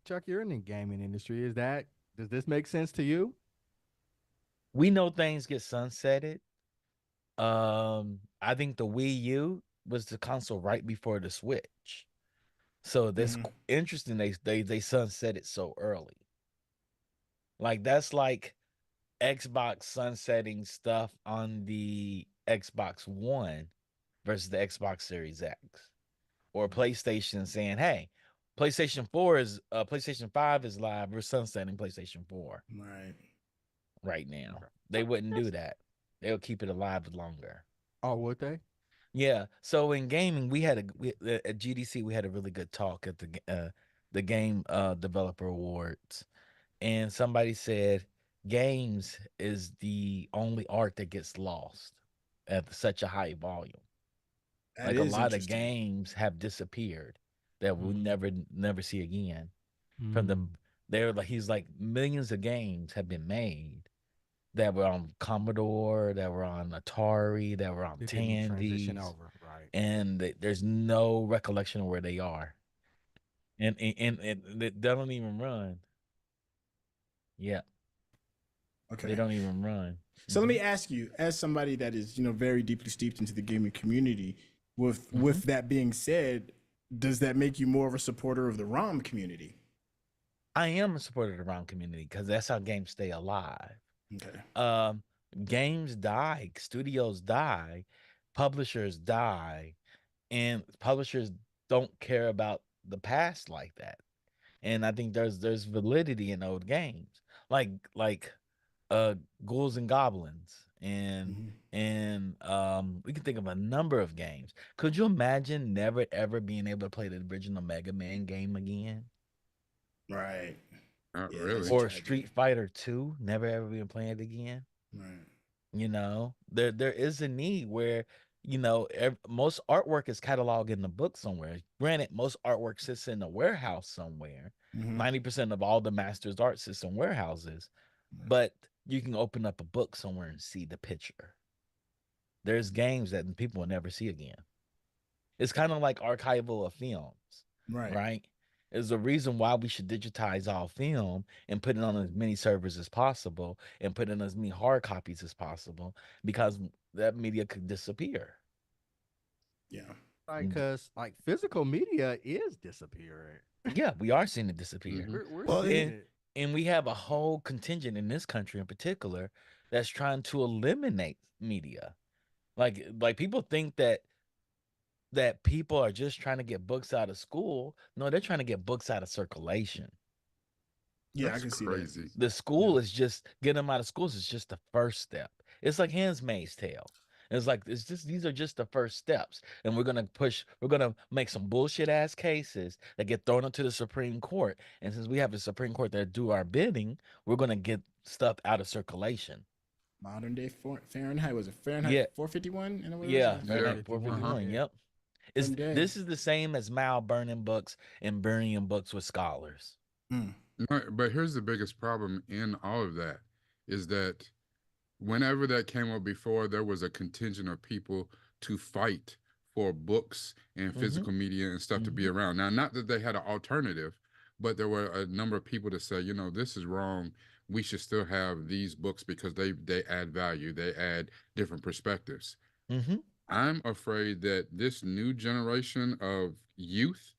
Chuck, you're in the gaming industry. Does this make sense to you? We know things get sunsetted. I think the Wii U was the console right before the Switch. So that's Hmm. interesting. They sunset it so early. Like that's like Xbox sunsetting stuff on the Xbox One versus the Xbox Series X, or PlayStation saying, "Hey, PlayStation 5 is live. We're sunsetting PlayStation 4 Right. right now." Okay. They wouldn't do That's that. They'll keep it alive longer. Oh, would they? Yeah. So in gaming, at GDC we had a really good talk at the game developer awards, and somebody said games is the only art that gets lost at such a high volume. That Like a is lot of interesting. games have disappeared that we'll Mm, never see again. From the mm. they're like he's like millions of games have been made that were on Commodore, that were on Atari, that were on They didn't transition Tandies, over, right? and there's no recollection of where they are, and they don't even run. Yeah, they Okay. don't even run. So let Hmm. me ask you, as somebody that is, very deeply steeped into the gaming community, with Hmm. that being said, does that make you more of a supporter of the ROM community? I am a supporter of the round community because that's how games stay alive. Okay. Um, Games die, studios die, publishers die, and publishers don't care about the past like that. And I think there's validity in old games, like uh Ghouls and Goblins, Hmm. and we can think of a number of games. Could you imagine never ever being able to play the original Mega Man game again? Right. Not Yeah, that's really. a Or tragedy. Street Fighter 2 never ever being played again? Right. There is a need where most artwork is cataloged in the book somewhere. Granted, most artwork sits in a warehouse somewhere. Hmm. 90% of all the masters art sits in warehouses, but you can open up a book somewhere and see the picture. There's games that people will never see again. It's kind of like archival of films, Right. right? There's a reason why we should digitize all film and put it on as many servers as possible and put in as many hard copies as possible because that media could disappear. Yeah. Like, Mm. cause like physical media is disappearing. Yeah, we are seeing it disappear. Hmm. We're Well, seeing And it. and we have a whole contingent in this country in particular that's trying to eliminate media. Like people think that people are just trying to get books out of school. No, they're trying to get books out of circulation. yeah, I That's can see that. crazy. The Yeah. school is just getting them out of schools is just the first step. It's like Handmaid's Tale. It's like it's just these are just the first steps, and we're gonna make some bullshit ass cases that get thrown into the Supreme Court. And since we have the Supreme Court that do our bidding, we're gonna get stuff out of circulation. Modern day Fahrenheit, was it Fahrenheit Yeah, 451? And what it was? yeah, Yeah. Fahrenheit 451. Uh-huh. 451. Yeah. Yep. Them day. This is the same as Mao burning books and burying books with scholars. Mm. But here's the biggest problem in all of that is that whenever that came up before, there was a contingent of people to fight for books and Mm-hmm. physical media and stuff to be Mm-hmm. around. Now, not that they had an alternative, but there were a number of people to say, this is wrong. We should still have these books because they add value. They add different perspectives. Mm-hmm. I'm afraid that this new generation of youth,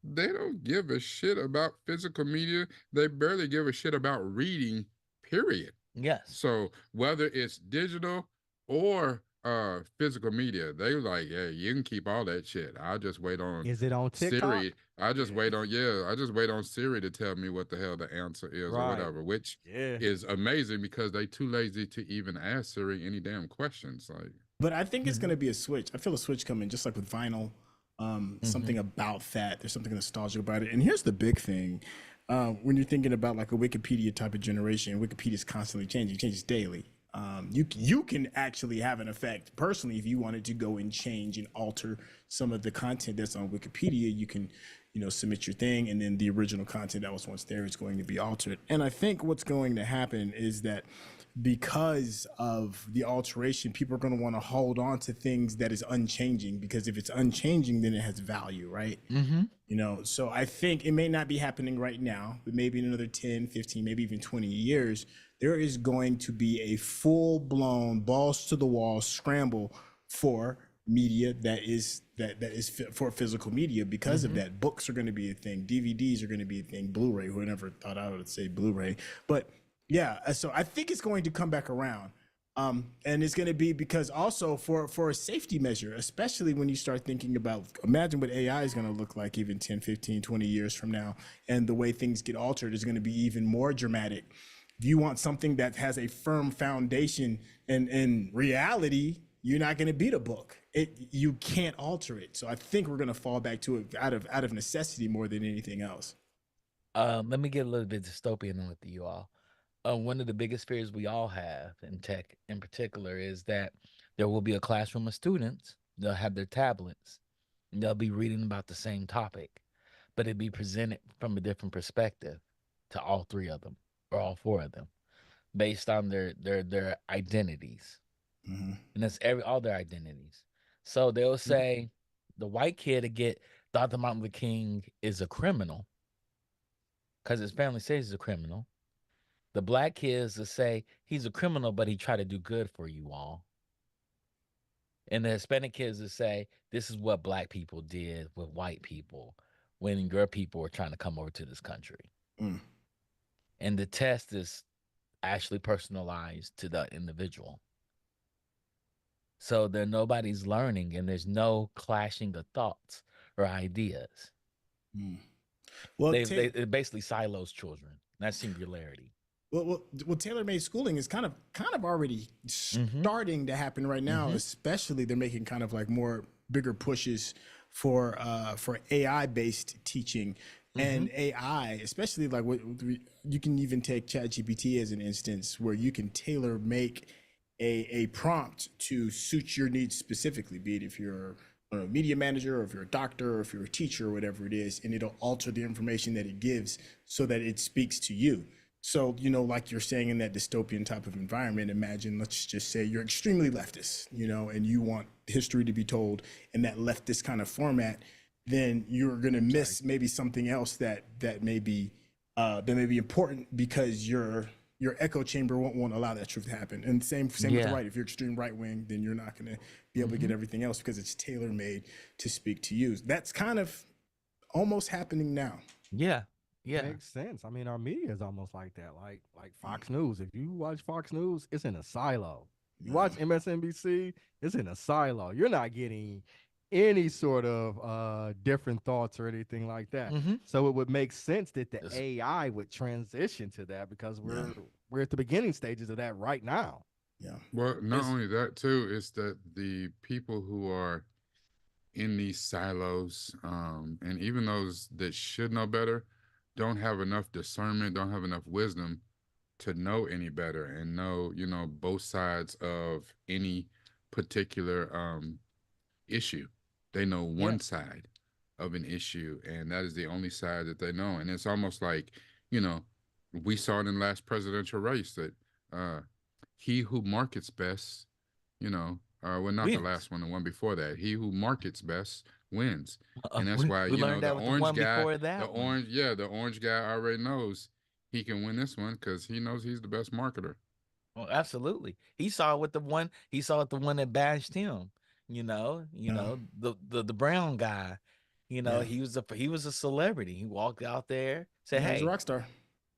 they don't give a shit about physical media. They barely give a shit about reading, period. Yes. So whether it's digital or physical media, they like, yeah, you can keep all that shit. I'll just wait on Is it on TikTok? Siri. I just wait on Siri to tell me what the hell the answer is or Right. whatever, which Yeah. is amazing because they too lazy to even ask Siri any damn questions. Like, But I think it's going Mm-hmm. to be a switch. I feel a switch coming, just like with vinyl. Mm-hmm. Something about that. There's something nostalgic about it. And here's the big thing: when you're thinking about like a Wikipedia type of generation, Wikipedia is constantly changing, it changes daily. You can actually have an effect personally if you wanted to go and change and alter some of the content that's on Wikipedia. You can, submit your thing, and then the original content that was once there is going to be altered. And I think what's going to happen is that because of the alteration, people are going to want to hold on to things that is unchanging, because if it's unchanging, then it has value, right? Mm-hmm. You know, so I think it may not be happening right now, but maybe in another 10, 15, maybe even 20 years, there is going to be a full-blown balls to the wall scramble for media that is for physical media because of that. Books are going to be a thing, DVDs are going to be a thing, Blu-ray. Who never thought I would say Blu-ray, but yeah. So I think it's going to come back around. And it's going to be because also for a safety measure, especially when you start thinking about, imagine what AI is going to look like even 10, 15, 20 years from now. And the way things get altered is going to be even more dramatic. If you want something that has a firm foundation and in reality, you're not going to beat a book. You can't alter it. So I think we're going to fall back to it out of necessity more than anything else. Let me get a little bit dystopian with you all. One of the biggest fears we all have in tech in particular is that there will be a classroom of students, they'll have their tablets, and they'll be reading about the same topic, but it'd be presented from a different perspective to all three of them or all four of them based on their identities. Mm-hmm. And that's all their identities. So they'll say the white kid to get Dr. Martin Luther King is a criminal because his family says he's a criminal. The black kids to say he's a criminal, but he tried to do good for you all. And the Hispanic kids to say this is what black people did with white people when your people were trying to come over to this country. Mm. And the test is actually personalized to the individual. So there nobody's learning and there's no clashing of thoughts or ideas. Mm. Well, It basically silos children. That's singularity. Well, tailor-made schooling is kind of already starting to happen right now. Especially, they're making kind of like bigger pushes for AI-based teaching and AI, especially like you can even take ChatGPT as an instance where you can tailor make a prompt to suit your needs specifically, be it if you're a media manager or if you're a doctor or if you're a teacher or whatever it is, and it'll alter the information that it gives so that it speaks to you. So, you know, like you're saying, in that dystopian type of environment, imagine, let's just say you're extremely leftist, you know, and you want history to be told in that leftist kind of format, then you're going to miss maybe something else that may be important because your echo chamber won't allow that truth to happen. And same with the right. If you're extreme right wing, then you're not going to be able to get everything else because it's tailor made to speak to you. That's kind of almost happening now. Yeah. Makes sense. I mean, our media is almost like that. Like Fox News. If you watch Fox News, it's in a silo. You watch MSNBC, it's in a silo. You're not getting any sort of different thoughts or anything like that. So it would make sense that the AI would transition to that because we're at the beginning stages of that right now. Yeah. Well, not only that too, is that the people who are in these silos, and even those that should know better, don't have enough discernment, don't have enough wisdom to know any better and know, you know, both sides of any particular issue. They know one side of an issue, and that is the only side that they know. And it's almost like, you know, we saw it in the last presidential race that he who markets best, you know, well, not wins. The last one, the one before that, he who markets best wins. And that's we why, you know, the orange guy, the orange guy already knows he can win this one because he knows he's the best marketer. Oh, absolutely. He saw it with the one that bashed him. You know, the brown guy. You know, he was a celebrity. He walked out there, said, He's "Hey, a rock star.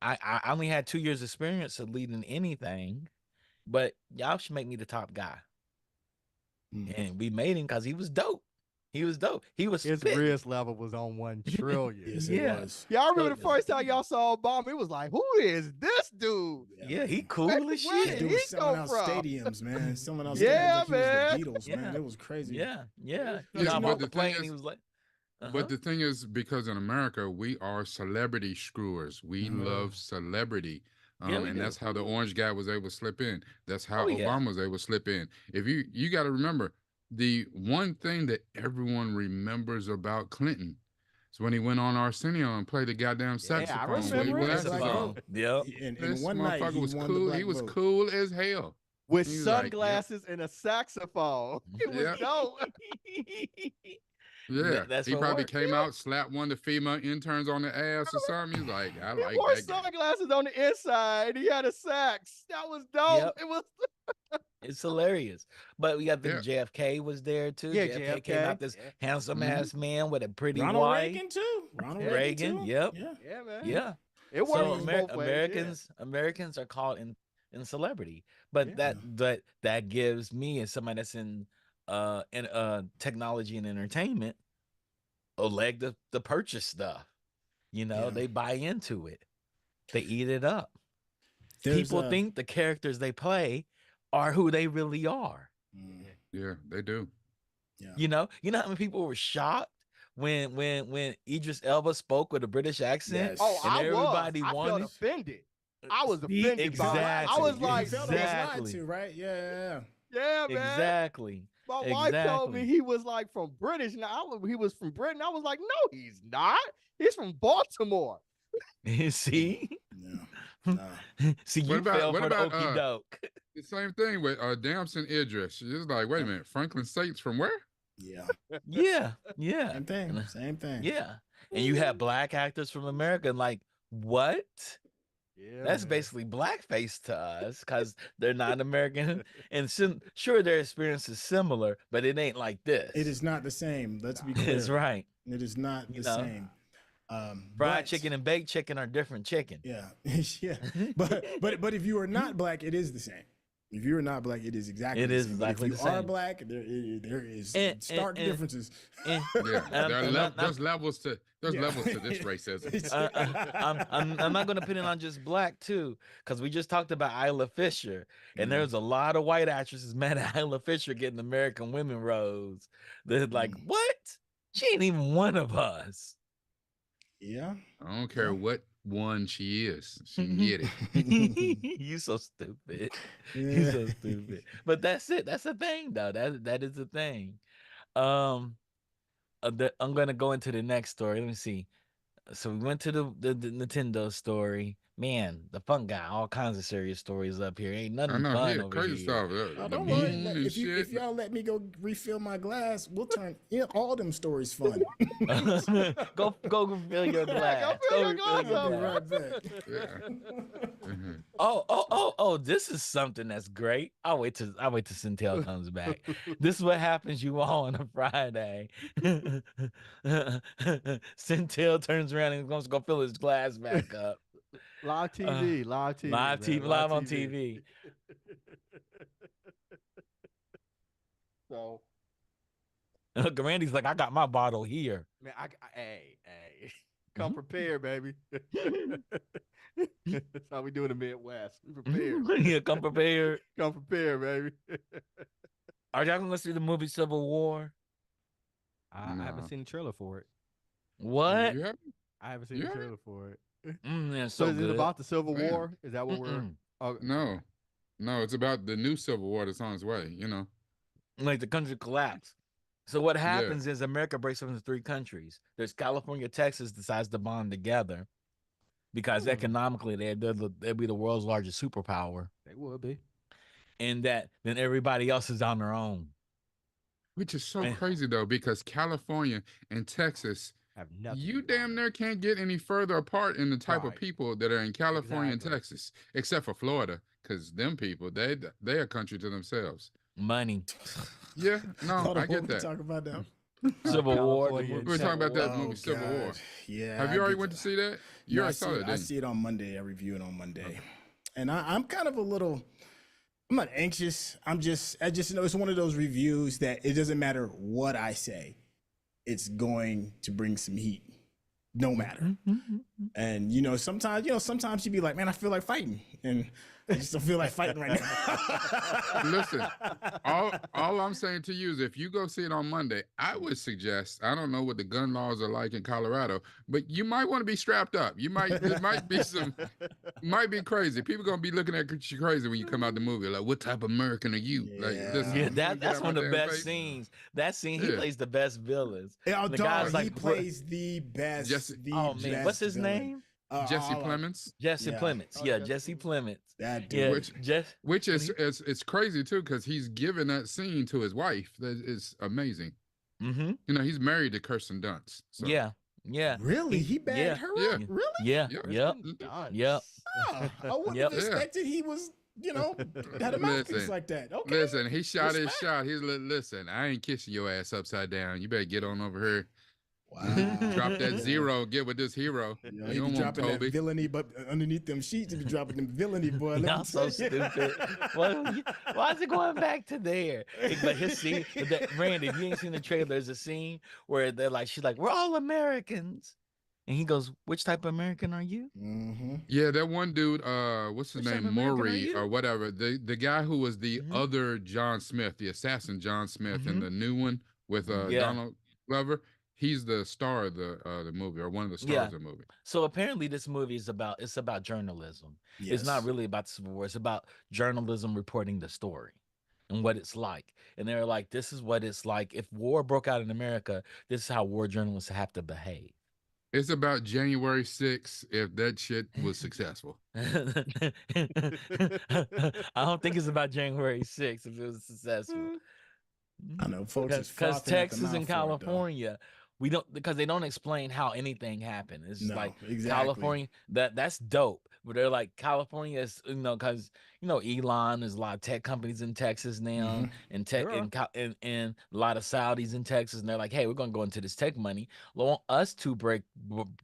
I only had 2 years experience of leading anything, but y'all should make me the top guy." And we made him because he was dope. His risk level was on 1 trillion. Yes, it was. Yeah, I remember the first time y'all saw Obama, it was like, who is this dude? Yeah, he cool as shit. He was selling out stadiums, man. Selling out stadiums like he was the Beatles, man. It was crazy. Yeah. But the thing is, he was like, but the thing is, because in America, we are celebrity screwers. We love celebrity. And that's how the orange guy was able to slip in. That's how Obama was able to slip in. If you got to remember, the one thing that everyone remembers about Clinton. It's when he went on Arsenio and played the goddamn I saxophone with remember it. glasses on. Saxophone. Yep. In This one night, motherfucker he was won the cool. black He was vote. cool as hell. With He's like, yep. sunglasses and a saxophone. It was Yep. dope. Yeah, That's he what probably worked. came out, slapped one of the female interns on the ass or something. He's like, I He like wore that guy. sunglasses on the inside. He had a sax. That was dope. Yep. It was It's hilarious. But we got the Yeah. JFK was there too. Yeah, JFK came out this yeah. handsome Mhm. ass man with a pretty Ronald wife. Reagan too. Ronald Yeah. Reagan too. Yep. Yeah. yeah, man. Yeah. It worked So both ways, Americans are caught in celebrity, but Yeah. that gives me, as somebody that's in technology and entertainment, a leg to purchase stuff. You know, Yeah. they buy into it, they eat it up. There's, People think the characters they play are who they really are. Yeah, they do. Yeah. You know how many people were shocked when Idris Elba spoke with a British accent. Yes. Oh, And I everybody was. I felt wanted- offended. I was See, offended by it. I exactly. was You like, felt it was lied Exactly. to, right? Yeah. yeah, man. Exactly. My wife told me Exactly. he was like from British. Now he was from Britain. I was like, no, he's not. He's from Baltimore. See, Yeah. see, What you about- fell what for the about, okey doke. The same thing with Damson Idris. It's like, wait a minute, Franklin Saints from where? Yeah. Yeah, yeah, Same thing. And- Same thing. yeah. And you have black actors from America, and like, what? Yeah, That's man. basically blackface to us because they're not American. And sure, their experience is similar, but it ain't like this. It is not the same. Let's be clear. It's right. It is not You the know? same. Fried But- chicken and baked chicken are different chicken. Yeah. Yeah. But if you are not black, it is the same. If you are not black, it is exactly It the is same. exactly If the you are same. black, there is And- stark and- differences. And- Yeah, I'm- there's levels to Yeah. this racism. I'm not going to put it on just black too, because we just talked about Isla Fisher, and there's a lot of white actresses mad at Isla Fisher getting American women roles. They're like, what? She ain't even one of us. Yeah. I don't care what one she is. She can get it. You so stupid. You Yeah. so stupid. But that's it. That's the thing, though. That is the thing. I'm gonna go into the next story. Let me see. So we went to the Nintendo story. Man, the fun got all kinds of serious stories up here. Ain't I nothing know, fun he had over crazy here. stuff. Oh, The don't worry. moon and If shit. y'all let me go refill my glass, we'll turn all them stories fun. go refill your glass. fill your refill glass your up. Be glass. right back. Yeah. Mhm. Oh, this is something that's great. I'll wait till Centel comes back. This is what happens you all on a Friday. Centel turns around and goes to go fill his glass back up. Live TV, live TV, Live man, TV, live on TV. So, Look, Randy's like, I got my bottle here. man, hey, come prepared, baby. That's how we do in the Midwest. We prepared. Yeah, come prepared. Come prepared, baby. Are y'all gonna see the movie Civil War? I Nah. haven't seen the trailer for it. What? You have- I haven't seen You the haven't? trailer for it. It's So, so is good. it about the Civil Man. War? Is that what we're? Mm-mm. Oh, No, it's about the new Civil War that's on its way. You know. Like the country collapse. So what happens is America breaks up into three countries. There's California, Texas decides to bond together because economically they'd be the world's largest superpower, they would be. and that then everybody else is on their own. Which is so Man. crazy though, because California and Texas, Have nothing. you in damn common. near can't get any further apart in the type of Right. people that are in California Exactly. and Texas, except for Florida, because them people, they a country to themselves. Money. Yeah, no, Hold on, I get what we that. talk about now? Civil War. California We and were talking about that Civil War. movie Civil War. God. Yeah. Have I you already get went to that. see that? You No, already saw that, I didn't see you? it on Monday. I review it on Monday. And I'm kind of a little, I'm not anxious. I just know it's one of those reviews that it doesn't matter what I say, it's going to bring some heat, no matter. And sometimes you be like, man, I feel like fighting. And I just don't feel like fighting right now. Listen, all I'm saying to you is if you go see it on Monday, I would suggest, I don't know what the gun laws are like in Colorado, but you might want to be strapped up. There might be crazy. People gonna be looking at you crazy when you come out the movie. Like, what type of American are you? Like, listen, Yeah, you wanna get that's out one my of the damn best face? scenes. That scene, he Yeah. plays the best villains. Oh, The dog, guy's he like, plays the best. Jesse- the oh man, best what's his villain. name? Jesse I'll, Plemons. Jesse Yeah. Plemons. Oh, Yeah, Jesse Jesse Plemons. that Yeah, dude. Which is he- it's crazy too, because he's given that scene to his wife. That is amazing. Mm-hmm. You know, he's married to Kirsten Dunst. So. Yeah. Yeah. Really? He bagged yeah. her Yeah. up? Really? Yeah. Yeah. Yep. Yep. Oh, I wouldn't Yep. have Yeah. expected he was, had a mouthpiece Listen, like that. Okay. Listen, he shot his Respect. shot. He's like, listen, I ain't kissing your ass upside down. You better get on over here. Wow. Drop that zero. Get with this hero. He You be don't want dropping that Toby. villainy, but underneath them sheets, he be dropping them villainy, boy. Let me Y'all so tell you. stupid. Why is it going back to there? But his scene, Randy, if you ain't seen the trailer, there's a scene where she's like, we're all Americans. And he goes, which type of American are you? Mm-hmm. Yeah, that one dude, what's his Which type name? of American are Maury you? or whatever. The guy who was the Mhm. other John Smith, the assassin John Smith in Mhm. the new one with Yeah. Donald Glover. He's the star of the movie, or one of the stars Yeah. of the movie. So apparently this movie is about journalism. It's not really about the Civil War. It's about journalism reporting the story and what it's like. And they're like, this is what it's like. If war broke out in America, this is how war journalists have to behave. It's about January 6th if that shit was successful. I don't think it's about January 6th if it was successful. I know folks is Because frothing at the Texas mouth and for it, though. California, we don't, because they don't explain how anything happened. It's just No, like exactly. California, that's dope. But they're like, California is, because Elon, there's a lot of tech companies in Texas now, Mhm. and tech There are. and a lot of Saudis in Texas, and they're like, hey, we're gonna go into this tech money. Want us to break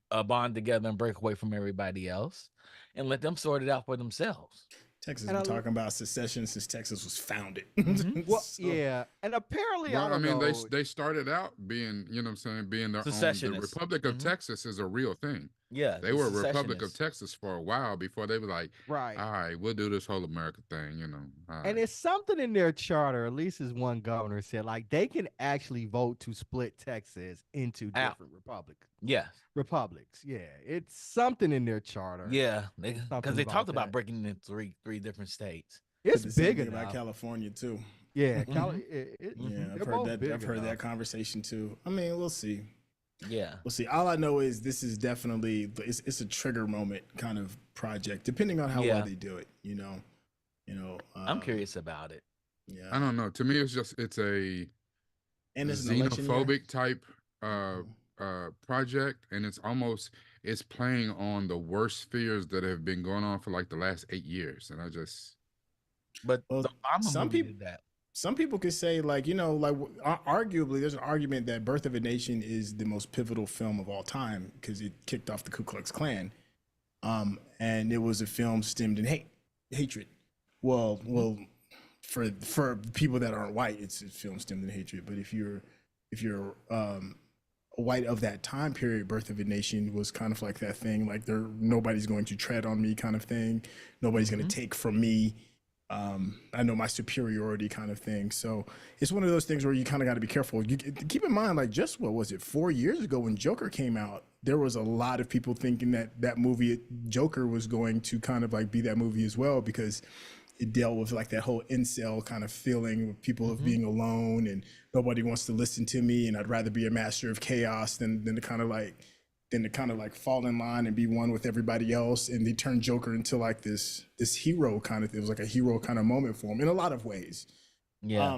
a bond together and break away from everybody else, and let them sort it out for themselves. Texas And been I- talking about secession since Texas was founded. Mhm. Well, So- yeah, and apparently I Well, I don't mean, know. they started out being, you know what I'm saying, being their own. The Secessionists. Republic of Mhm. Texas is a real thing. Yeah, They the were a Republic of secessionists. Texas for a while before they were like, Right. all right, we'll do this whole America thing, All And right. it's something in their charter, at least as one governor said, like they can actually vote to split Texas into Out. different Yeah, republics. Yeah, it's something in their charter. yeah, Something because they about talked about that. breaking it in three different states. It's the same big thing enough. about California too. Yeah, Mhm. Yeah, they're I've heard both that. big I've heard that enough. conversation too. I mean, we'll see. Yeah, We'll see. All I know is this is definitely it's a trigger moment kind of project, depending on how Yeah. well they do it. I'm curious about it. Yeah, I don't know. To me, it's a and it's an election year. xenophobic type project, and it's playing on the worst fears that have been going on for like the last 8 years, and I just But Well, the Obama some movie peop- did that. Some people could say, arguably, there's an argument that Birth of a Nation is the most pivotal film of all time because it kicked off the Ku Klux Klan, and it was a film stemmed in hatred. Well, for people that aren't white, it's a film stemmed in hatred. But if you're white of that time period, Birth of a Nation was kind of like that thing, like nobody's going to tread on me kind of thing. Nobody's going to take from me. I know my superiority kind of thing. So it's one of those things where you kind of got to be careful. You keep in mind, like just what was it, 4 years ago when Joker came out, there was a lot of people thinking that movie Joker was going to kind of like be that movie as well, because it dealt with like that whole incel kind of feeling of people of being alone and nobody wants to listen to me, and I'd rather be a master of chaos than to kind of like fall in line and be one with everybody else. And they turned Joker into like this hero kind of, it was like a hero kind of moment for him in a lot of ways. Yeah.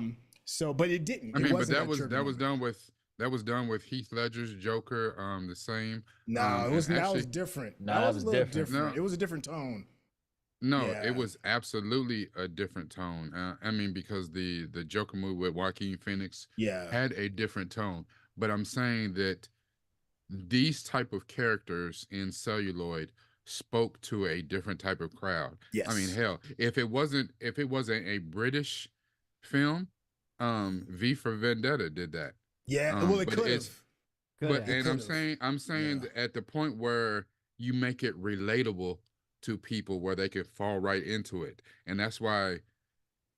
But it didn't. I mean, it but wasn't that was trigger moment. that was done with Heath Ledger's Joker, the same. No, it was and that was actually- different. No, that that was was a little different. different. No. It was a different tone. No, Yeah. it was absolutely a different tone. I mean, because the Joker movie with Joaquin Phoenix Yeah. had a different tone. But I'm saying that these type of characters in celluloid spoke to a different type of crowd. Yes. I mean, hell, if it wasn't a British film, V for Vendetta did that. Yeah. Well, it but could it's- have. Good But answer. and I'm could've. saying Yeah. that at the point where you make it relatable to people where they could fall right into it. And that's why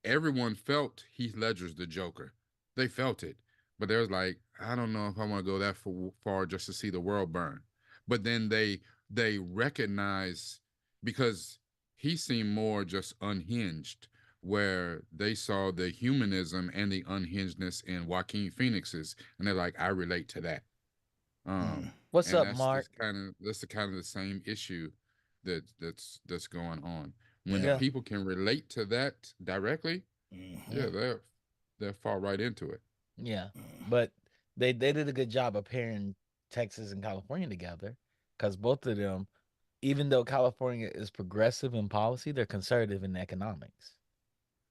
everyone felt Heath Ledger's the Joker. They felt it. But they was like, I don't know if I want to go that far just to see the world burn. But then they recognize, because he seemed more just unhinged, where they saw the humanism and the unhingedness in Joaquin Phoenix's, and they're like, I relate to that. What's And up, that's Mark? that's the kind of the same issue that's going on. When Yeah. the people can relate to that directly, yeah, they'll fall right into it. Yeah, but they did a good job of pairing Texas and California together, because both of them, even though California is progressive in policy, they're conservative in economics.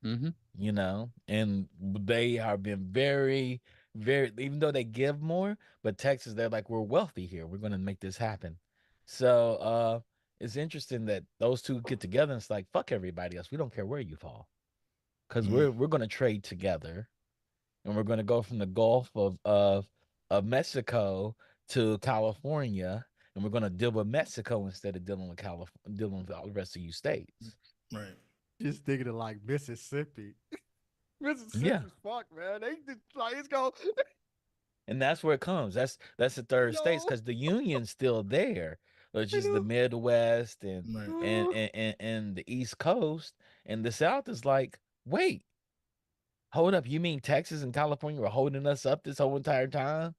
Mm-hmm. You know, and they have been very, very. Even though they give more, but Texas, they're like, we're wealthy here. We're going to make this happen. So it's interesting that those two get together. And it's like, fuck everybody else. We don't care where you fall, because we're going to trade together. And we're going to go from the Gulf of Mexico to California, and we're going to deal with Mexico instead of dealing with dealing with all the rest of you states. Right. Just thinking of like Mississippi. Mississippi's Yeah. fuck, man. They just, like it's going. And that's where it comes. That's the third states, Yo. because the union's still there, which I is the know. Midwest and Right. and the East Coast, and the South is like, wait, hold up, you mean Texas and California were holding us up this whole entire time?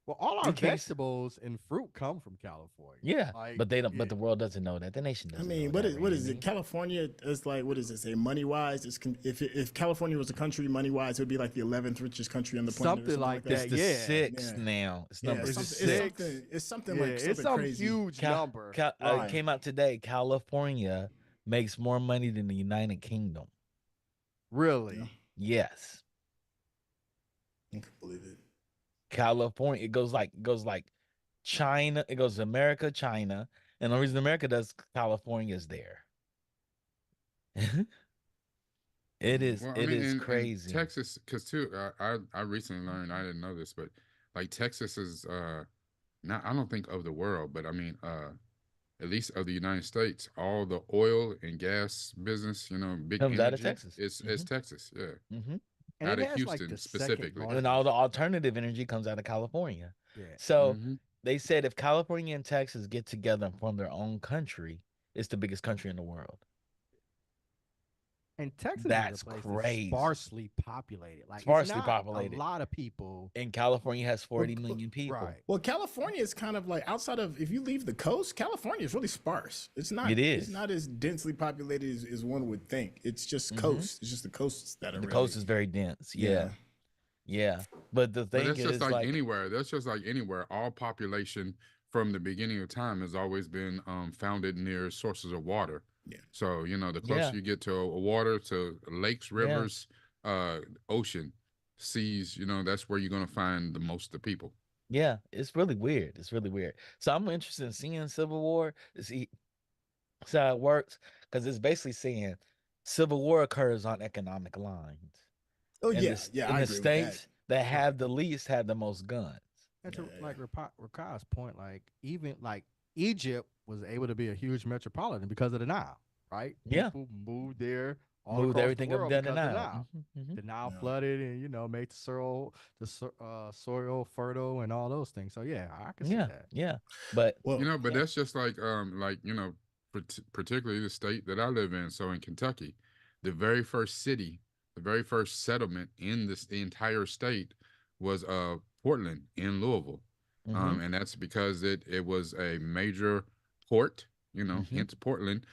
Well, all our In case- vegetables and fruit come from California. Yeah, Like, but they don't. yeah. But the world doesn't know that. The nation I doesn't. mean, know what that, is what is Randy. it? California is like, what does it say? Money wise, if California was a country, money wise, it would be like the 11th richest country on the planet. Something like It's that. the yeah. sixth Yeah. now. It's Yeah, number Is it it's six. something. It's something Yeah, like it's something some crazy. huge number. Right. Came out today. California makes more money than the United Kingdom. Really? Yeah. Yes, I can believe it. California. It goes like China. It goes America, China, and the reason America does, California is there. It is. Well, I It mean, is in crazy. Texas, because too, I recently learned, I didn't know this, but like Texas is not, I don't think of the world, but I mean at least of the United States, all the oil and gas business, big Comes out of energy, Texas. it's Texas, yeah, Mm-hmm. And out it of has like Houston the specifically. And all the alternative energy comes out of California. Yeah. So Mhm. they said if California and Texas get together and form their own country, it's the biggest country in the world. And Texas That's is a place crazy. that's sparsely populated. Like Sparsely it's not populated. a lot of people. And California has 40 million people. Right. Well, California is kind of like, outside of, if you leave the coast, California is really sparse. It's not. It is. It's not as densely populated as one would think. It's just coast. It's just the coasts that are. The really, coast is very dense. Yeah. But the But thing that's is, just like anywhere. That's just like anywhere. All population from the beginning of time has always been founded near sources of water. Yeah. So the closer Yeah. you get to water, to lakes, rivers, ocean, seas, that's where you're gonna find the most of the people. yeah, it's really weird. It's really weird. So I'm interested in seeing Civil War to see how it works, because it's basically saying Civil War occurs on economic lines. Oh And yeah, the, yeah. and I the agree states with that have the least have the most guns. And to Yeah, like Rakai's point, like even like Egypt was able to be a huge metropolitan because of the Nile, right? Yeah. People moved there, all Moved across everything the up world down the because of Nile. Mhm. The Nile Yeah. flooded and made the soil fertile and all those things. So yeah, I can see Yeah, that. yeah. But Well, But that's just like particularly the state that I live in. So in Kentucky, the very first city, the very first settlement in the entire state was Portland in Louisville. mhm, And that's because it was a major port, hence Portland.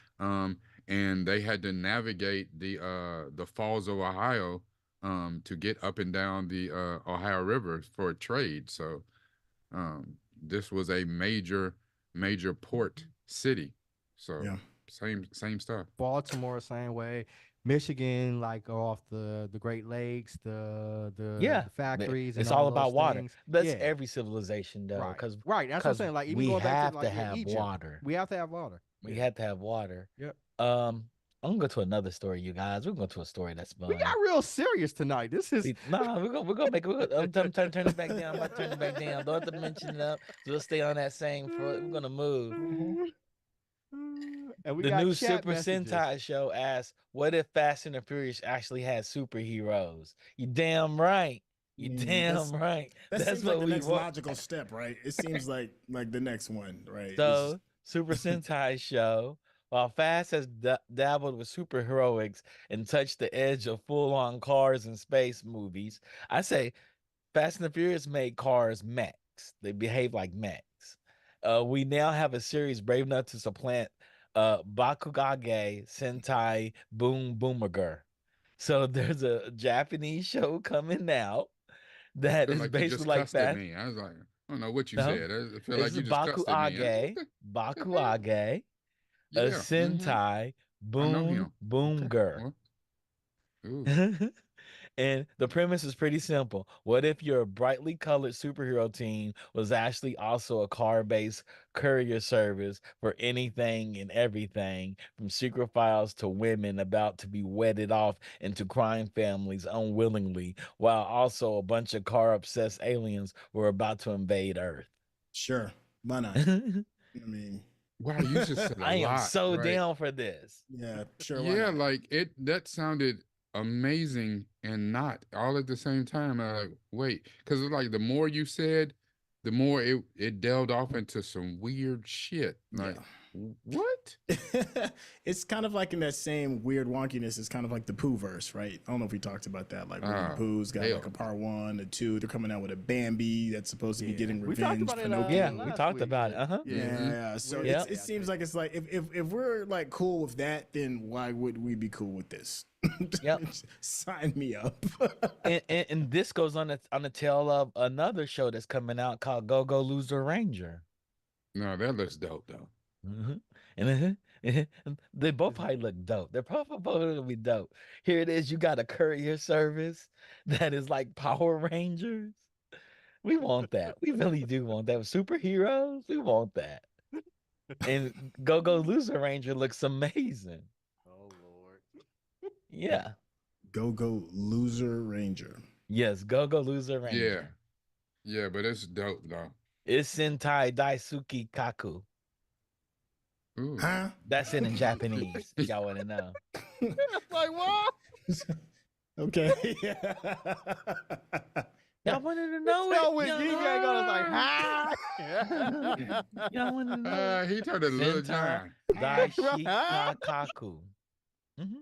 And they had to navigate the falls of Ohio to get up and down the Ohio River for trade. So this was a major port city. So Yeah. same stuff. Baltimore, same way. Michigan, like off the Great Lakes, the yeah. the factories. It's and all those about water. things. That's Yeah. every civilization, though. Right. Because Right. That's what I'm saying. Like even we going back have to like have Egypt, water. we have to have water. We Yeah. had to have water. Yep. I'm gonna go to another story, you guys. We're going to a story that's fun. We got real serious tonight. This is We're gonna make it. I'm turn it back down. I'm about to turn it back down. Don't have to mention it up. So we'll stay on that same. We're gonna move. And we The got new chat Super messages. Sentai show asks, "What if Fast and the Furious actually had superheroes?" You damn right. You damn right. That That's seems like what the we next want. logical step, right? It seems like the next one, right? So, Super Sentai show. While Fast has dabbled with superheroics and touched the edge of full-on cars and space movies, I say Fast and the Furious made cars mechs. They behave like mechs. We now have a series brave enough to supplant Bakugage Sentai Boom Boomerger. So there's a Japanese show coming out that Feel is like you basically just like cussed at Fast. me. I was like, I don't know what you No, said. I feel it's like you just cussed at me. Bakuage, What the hell? Bakuage, a Yeah. Sentai I know Boom him. Okay. Boomger. Well, ooh. And the premise is pretty simple. What if your brightly colored superhero team was actually also a car-based courier service for anything and everything, from secret files to women about to be wedded off into crime families unwillingly, while also a bunch of car-obsessed aliens were about to invade Earth? Sure, why not? I I mean, Wow, you just said a am lot, so right? down for this. yeah, sure, why Yeah, not? like that sounded amazing and not all at the same time. I like, wait, because like the more you said, the more it delved off into some weird shit. Like, Yeah. what? It's kind of like in that same weird wonkiness. It's kind of like the Pooh verse, right? I don't know if we talked about that. Like Winnie the Oh, Pooh's got like a hell. part 1, a 2. They're coming out with a Bambi that's supposed to be Yeah. getting We talked revenge. about it Yeah, Pinocchio. we last talked week. about it. Yeah. Uh-huh. Yeah, Mhm. yeah. So Wednesday, it I seems think. like it's like if we're like cool with that, then why would we be cool with this? Yep. Sign me up. And this goes on the tail of another show that's coming out called Go Go Loser Ranger. No, that looks dope though. Mhm. And they both probably look dope. They're both gonna be dope. Here it is. You got a courier service that is like Power Rangers. We want that. We really do want that. With superheroes, we want that. And Go Go Loser Ranger looks amazing. Oh Lord. Yeah. Go Go Loser Ranger. Yes, Go Go Loser Yeah. Ranger. Yeah, but it's dope though. It's Sentai Daisuke Kaku. Ooh. Huh? That's it in Japanese. Y'all want to know. Like what? Okay. Y'all wanted to know Tell it. when Y'all- Geek ain't gonna like, ha. Y'all want to know it. He turned a little Sentai John. Daishikakaku. Mhm.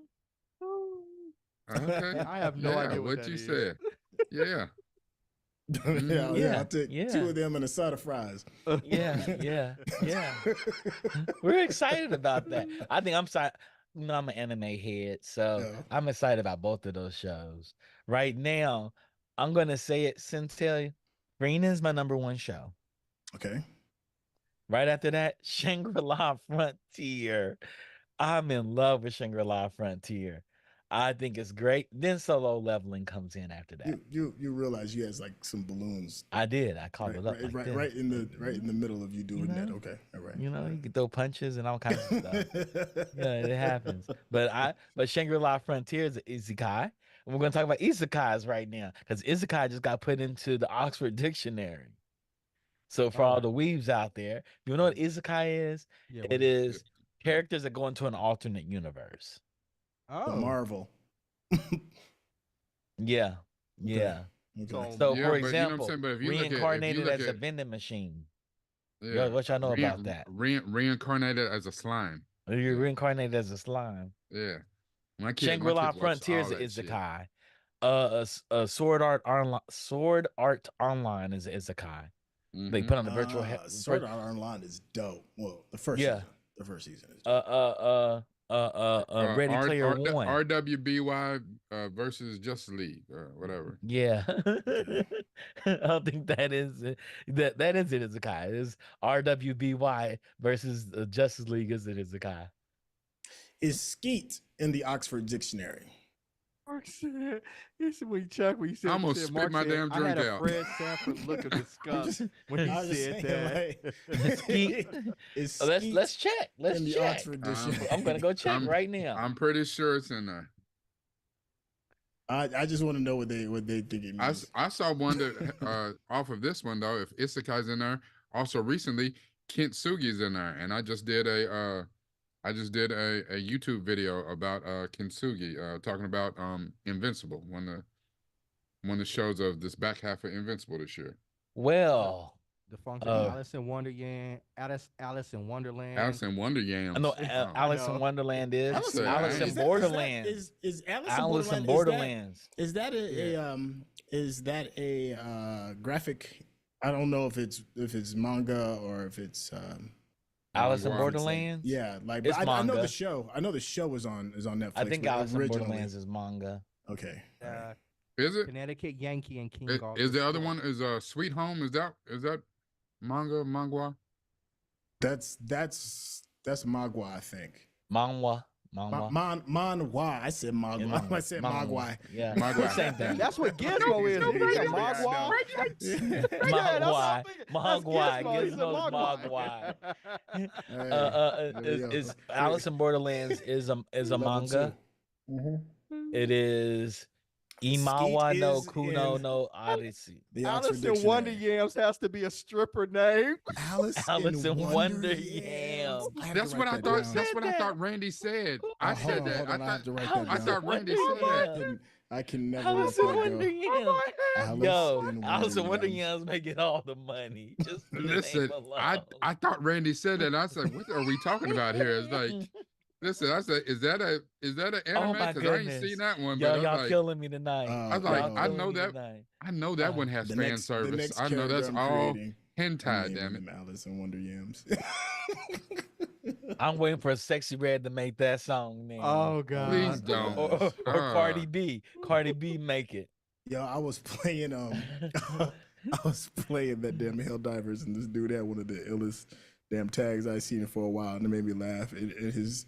Okay. I have no Yeah, idea what what that you is. said. Yeah. yeah, Yeah, I'll take yeah. 2 of them and a side of fries. Yeah. We're excited about that. I think I'm sorry. You know, I'm an anime head, so Yeah. I'm excited about both of those shows. Right now, I'm gonna say it, Centel. Green is my #1 show. Okay. Right after that, Shangri-La Frontier. I'm in love with Shangri-La Frontier. I think it's great. Then Solo Leveling comes in after that. You realize you had like some balloons I did. I called right, it up like this. right in the middle of you doing that. know? Okay. All right. You know, you can throw punches and all kinds of stuff. Yeah, it happens. But Shangri-La Frontier is isekai. And we're gonna talk about isekais right now because isekai just got put into the Oxford Dictionary. So for all the weaves out there, you know what isekai is? Yeah, It is characters that go into an alternate universe. The Oh. Marvel. Yeah. Yeah. Okay. So Yeah, for but you know what I'm example, saying? But if you reincarnated look as a at vending machine. yeah, What y'all know about that? Reincarnated as a slime. You're Yeah. reincarnated as a slime. Yeah. My Shangri-La kids watch Frontiers all that is shit. isekai. Sword Art Online is isekai. They Mhm. put on the virtual Sword Art Online is dope. Well, the first Yeah. season. The first season is dope. Ready Player One. RWBY versus Justice League or whatever. Yeah. I don't think that is it. That is it isekai. It is RWBY versus Justice League is it isekai. Is Skeet in the Oxford Dictionary? Mark said, this is when you check when you said, I almost said, spit Mark my said, damn I had drink a out. Fred Sanford look of disgust when he I was just said saying, that. Skeet. Is Let's Skeet check. Let's in the check. Oxford Dictionary? I'm gonna go check I'm- right now. I'm pretty sure it's in there. I just want to know what they think it means. I saw one that off of this one though. If Isekai's in there, also recently Kintsugi's in there, and I just did I just did a YouTube video about Kintsugi, talking about Invincible, one of the shows of this back half of Invincible this year. Well, The funky Uh, Alice in Wonderland, Alice in Wonderland. Alice in Wonder Yams. I know Oh. Alice know. in Wonderland is Alice in Alice in Wonderland. Borderlands. Is Alice Alice in in Borderlands. Is that a graphic? I don't know if it's manga or if it's Alice in Manga. Borderlands. yeah, like It's but I know the manga. show. I know the show is on Netflix. I think but Alice in originally- Borderlands is manga. Okay. all right. Is it? Connecticut Yankee and King Is Arthur the other Sport. one is Sweet Home? Is that manga? That's Magua, I think. Manhwa. Manhwa. I said Magua. Yeah, I said Magua. Yeah, Magua. same thing. That's what Gizmo is. He said Mogwai. Yeah, that's what I'm Mogwai. thinking. That's Mogwai. Gizmo. He said Gizmo's Mogwai. Hey, there we Is go. Alice in Borderlands is a Level manga. 2. Mhm. It is Imawa Skeet no is Kuno in no Odyssey. The Alice Oxford in Wonder Dictionary. Yams has to be a stripper name. Alice in Wonder Yams. Yams. I have to That's write what I that thought. down. That's what I thought Randy said. I Hold said on, that. hold on, I have to write that I down. thought Randy said that. I can never Alice let in that Wonder go. Yams. Yo, in Alice in Wonder Yams. Yams make it all the money. Just for the Listen, name alone. I thought Randy said that. And I was like, what are we talking about here? It's like, listen, I said, is that an Oh anime? my Because I ain't goodness. seen that one. Yo, But I y'all was like, killing me tonight. I was Y'all like, killing I know me that. tonight. I know that one has The fan next service. I know character that's I'm all creating, hentai. I'm Damn naming it. him Alice in Wonder Yams. I'm waiting for a Sexy Red to make that song, man. Oh God. Please don't. Or Cardi Ah. B. Cardi B make it. Yo, I was playing I was playing that damn Helldivers, and this dude had one of the illest damn tags I seen for a while, and it made me laugh. And his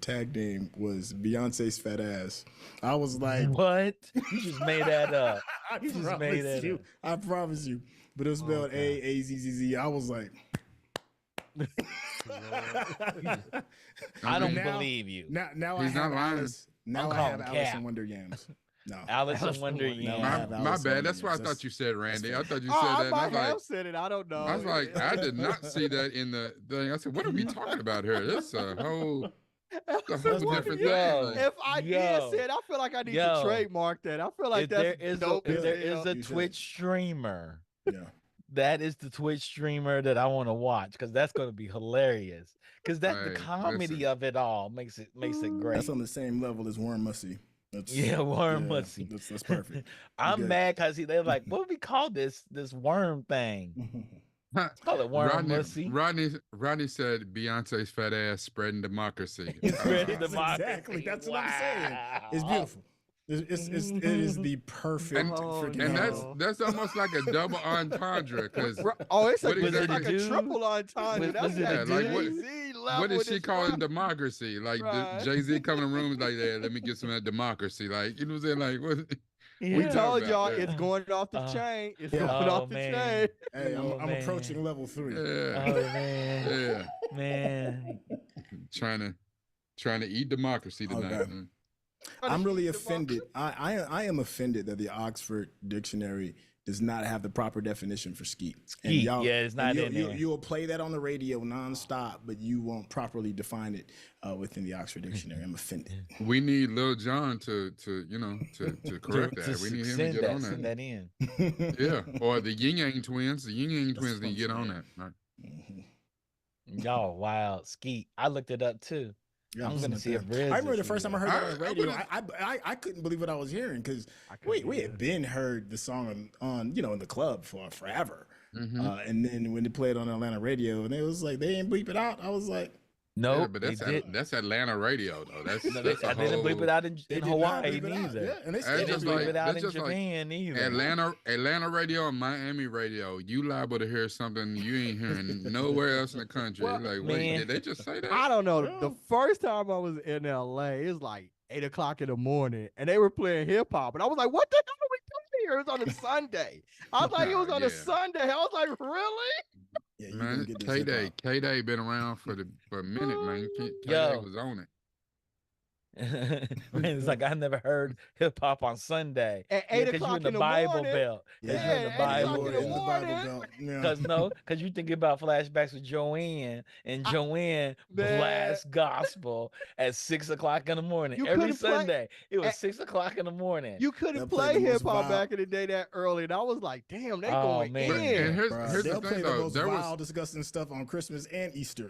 tag name was Beyonce's fat ass. I was like, What? You just made that up. I You just made promise that you, up. I promise you. But it was spelled God. AAZZZ. I was like, I don't Now- believe you. now He's I have not lying. Alice. Now I'm I have calling Alice cap. in Wonder Yams. No. Alice in Alice in Wonder Wonder- No, I Yams. have My Alice in bad. Wonder That's what I Yams. thought you said, Randy. I fair. thought you Oh, said I that. And I might was like, have said it. I don't know. I was like, I did not see that in the thing. I said, what are we talking about here? This a whole different thing. Yo. Like, If I Yo. did say it, I feel like I need Yo. to trademark that. I feel like If that's there is dope. if as there hell. is a You should. Twitch streamer, Yeah. that is the Twitch streamer that I want to watch because that's going to be hilarious. Because the Hey, comedy listen. of it all makes it great. That's on the same level as Warren Mussey. That's, Yeah, Warren Mussey. That's perfect. I'm good. mad because they're like, what would we call this worm thing? Call it worm mussy. Rodney said Beyonce's fat ass spreading democracy. It's ready That's democracy. exactly. That's what I'm saying. It's Wow. beautiful. It is the perfect And- freaking. And No. that's almost like a double entendre because Oh, it's What it's exactly- like a dude? triple entendre. Was- That's was it that a dude? Jay-Z level. what is with she his calling rap. democracy? Like Right. Jay-Z coming in the room is like, yeah, let me get some of that democracy. Like, you know what I'm saying? Like, what? We Yeah. told about y'all that? it's going off the Uh, chain. It's yeah. going Oh, off the man. chain. Hey, Oh, I'm man. approaching level 3. Yeah, Oh man, yeah. man. Trying to eat democracy tonight. Okay. Mm. I'm really offended. I am offended that the Oxford Dictionary does not have the proper definition for skeet. And Skeet, y'all- yeah, it's not and in there. You'll play that on the radio nonstop, but you won't properly define it within the Oxford Dictionary. I'm offended. We need Lil Jon to correct that. We need him to get on send that. that in. Yeah, or the Yin Yang twins. The Yin Yang twins need to get on that. Right. Mhm. Y'all wild skeet. I looked it up too. Yeah, I'm gonna up see there. if Riz I remember is the first time I heard I- it on the I radio. would've- I couldn't believe what I was hearing because I couldn't we either. had been heard the song on in the club for forever, Mhm. and then when they played on Atlanta radio and it was like they didn't bleep it out, I was like, No, Yeah, but they did. that's Atlanta radio though. That's No, that's I a didn't bleep whole it out they in did not Hawaii bleep it out. neither. Yeah, and they That's still They didn't didn't just bleep bleep like- it out that's in just like Japan either. Atlanta radio and Miami radio. You liable to hear something you ain't hearing nowhere else in the country. Well, Like, wait, man. did they just say that? I don't know. The Yeah. first time I was in LA, it was like 8 o'clock in the morning, and they were playing hip hop, and I was like, "What the hell are we doing here?" It was on a Sunday. I was like, "It was on a Yeah. Sunday." I was like, "Really?" Yeah, you gonna Man, get this hip hop. K Day been around for a minute, man. K Day Yo. was on it. It's like I never heard hip hop on Sunday. At Yeah, 8 because you're in o'clock the in the Bible morning. Belt. Because you're in the Yeah, 8 o'clock Bible in the in the Belt. Bible morning. Belt. Yeah. Because no, because you thinking about flashbacks with Joanne, and Joanne Man. blast gospel at 6 o'clock in the morning. You Every couldn't play- Sunday, it was at- 6 o'clock in the morning. You couldn't They'll play play the most hip hop vile- back in the day that early, and I was like, "Damn, they Oh, going man. But, and in." here's Bruh, the they'll play thing the though. most There vile, was disgusting stuff on Christmas and Easter.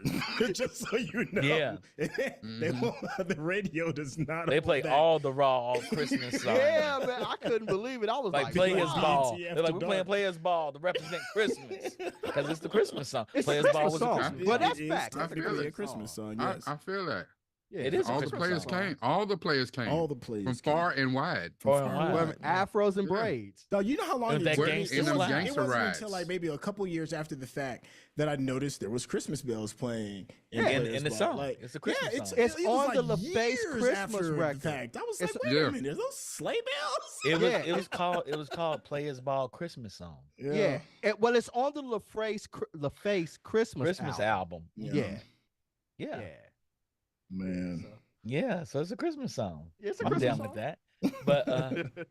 Just so you know. Yeah. They won't, the radio does not. They play that. all the raw Christmas songs. Yeah, man, I couldn't believe it. I was Like like, Players wow. Ball. BET They're like, After we're playing Dark. Players Ball to represent Christmas. Because it's the Christmas song. It's a Players Christmas Ball was a song. Christmas Well, song. that's It is fact. That's technically a a Christmas song. Yes. I feel that. Yeah, It it's is a a All the Christmas players song. came. All the players came. All the players from came. far and wide. From Far and wide. Well, afros and Yeah. braids. Now, you know how long And it that took? gangsta It slap. wasn't, Gangsta it wasn't rides. until like maybe a couple years after the fact that I noticed there was Christmas bells playing. Yeah, Players the Ball. song. Like, It's a Christmas yeah, song. It's it was on the like LaFace years Christmas after the record. fact. I was It's- like, wait Yeah. a minute, are those sleigh bells? It Yeah. was called Players Ball Christmas song. Yeah. Well, it's on the LaFace Christmas album. Yeah. Yeah. Man. Yeah. So it's a Christmas song. It's a I'm Christmas down song. with that. But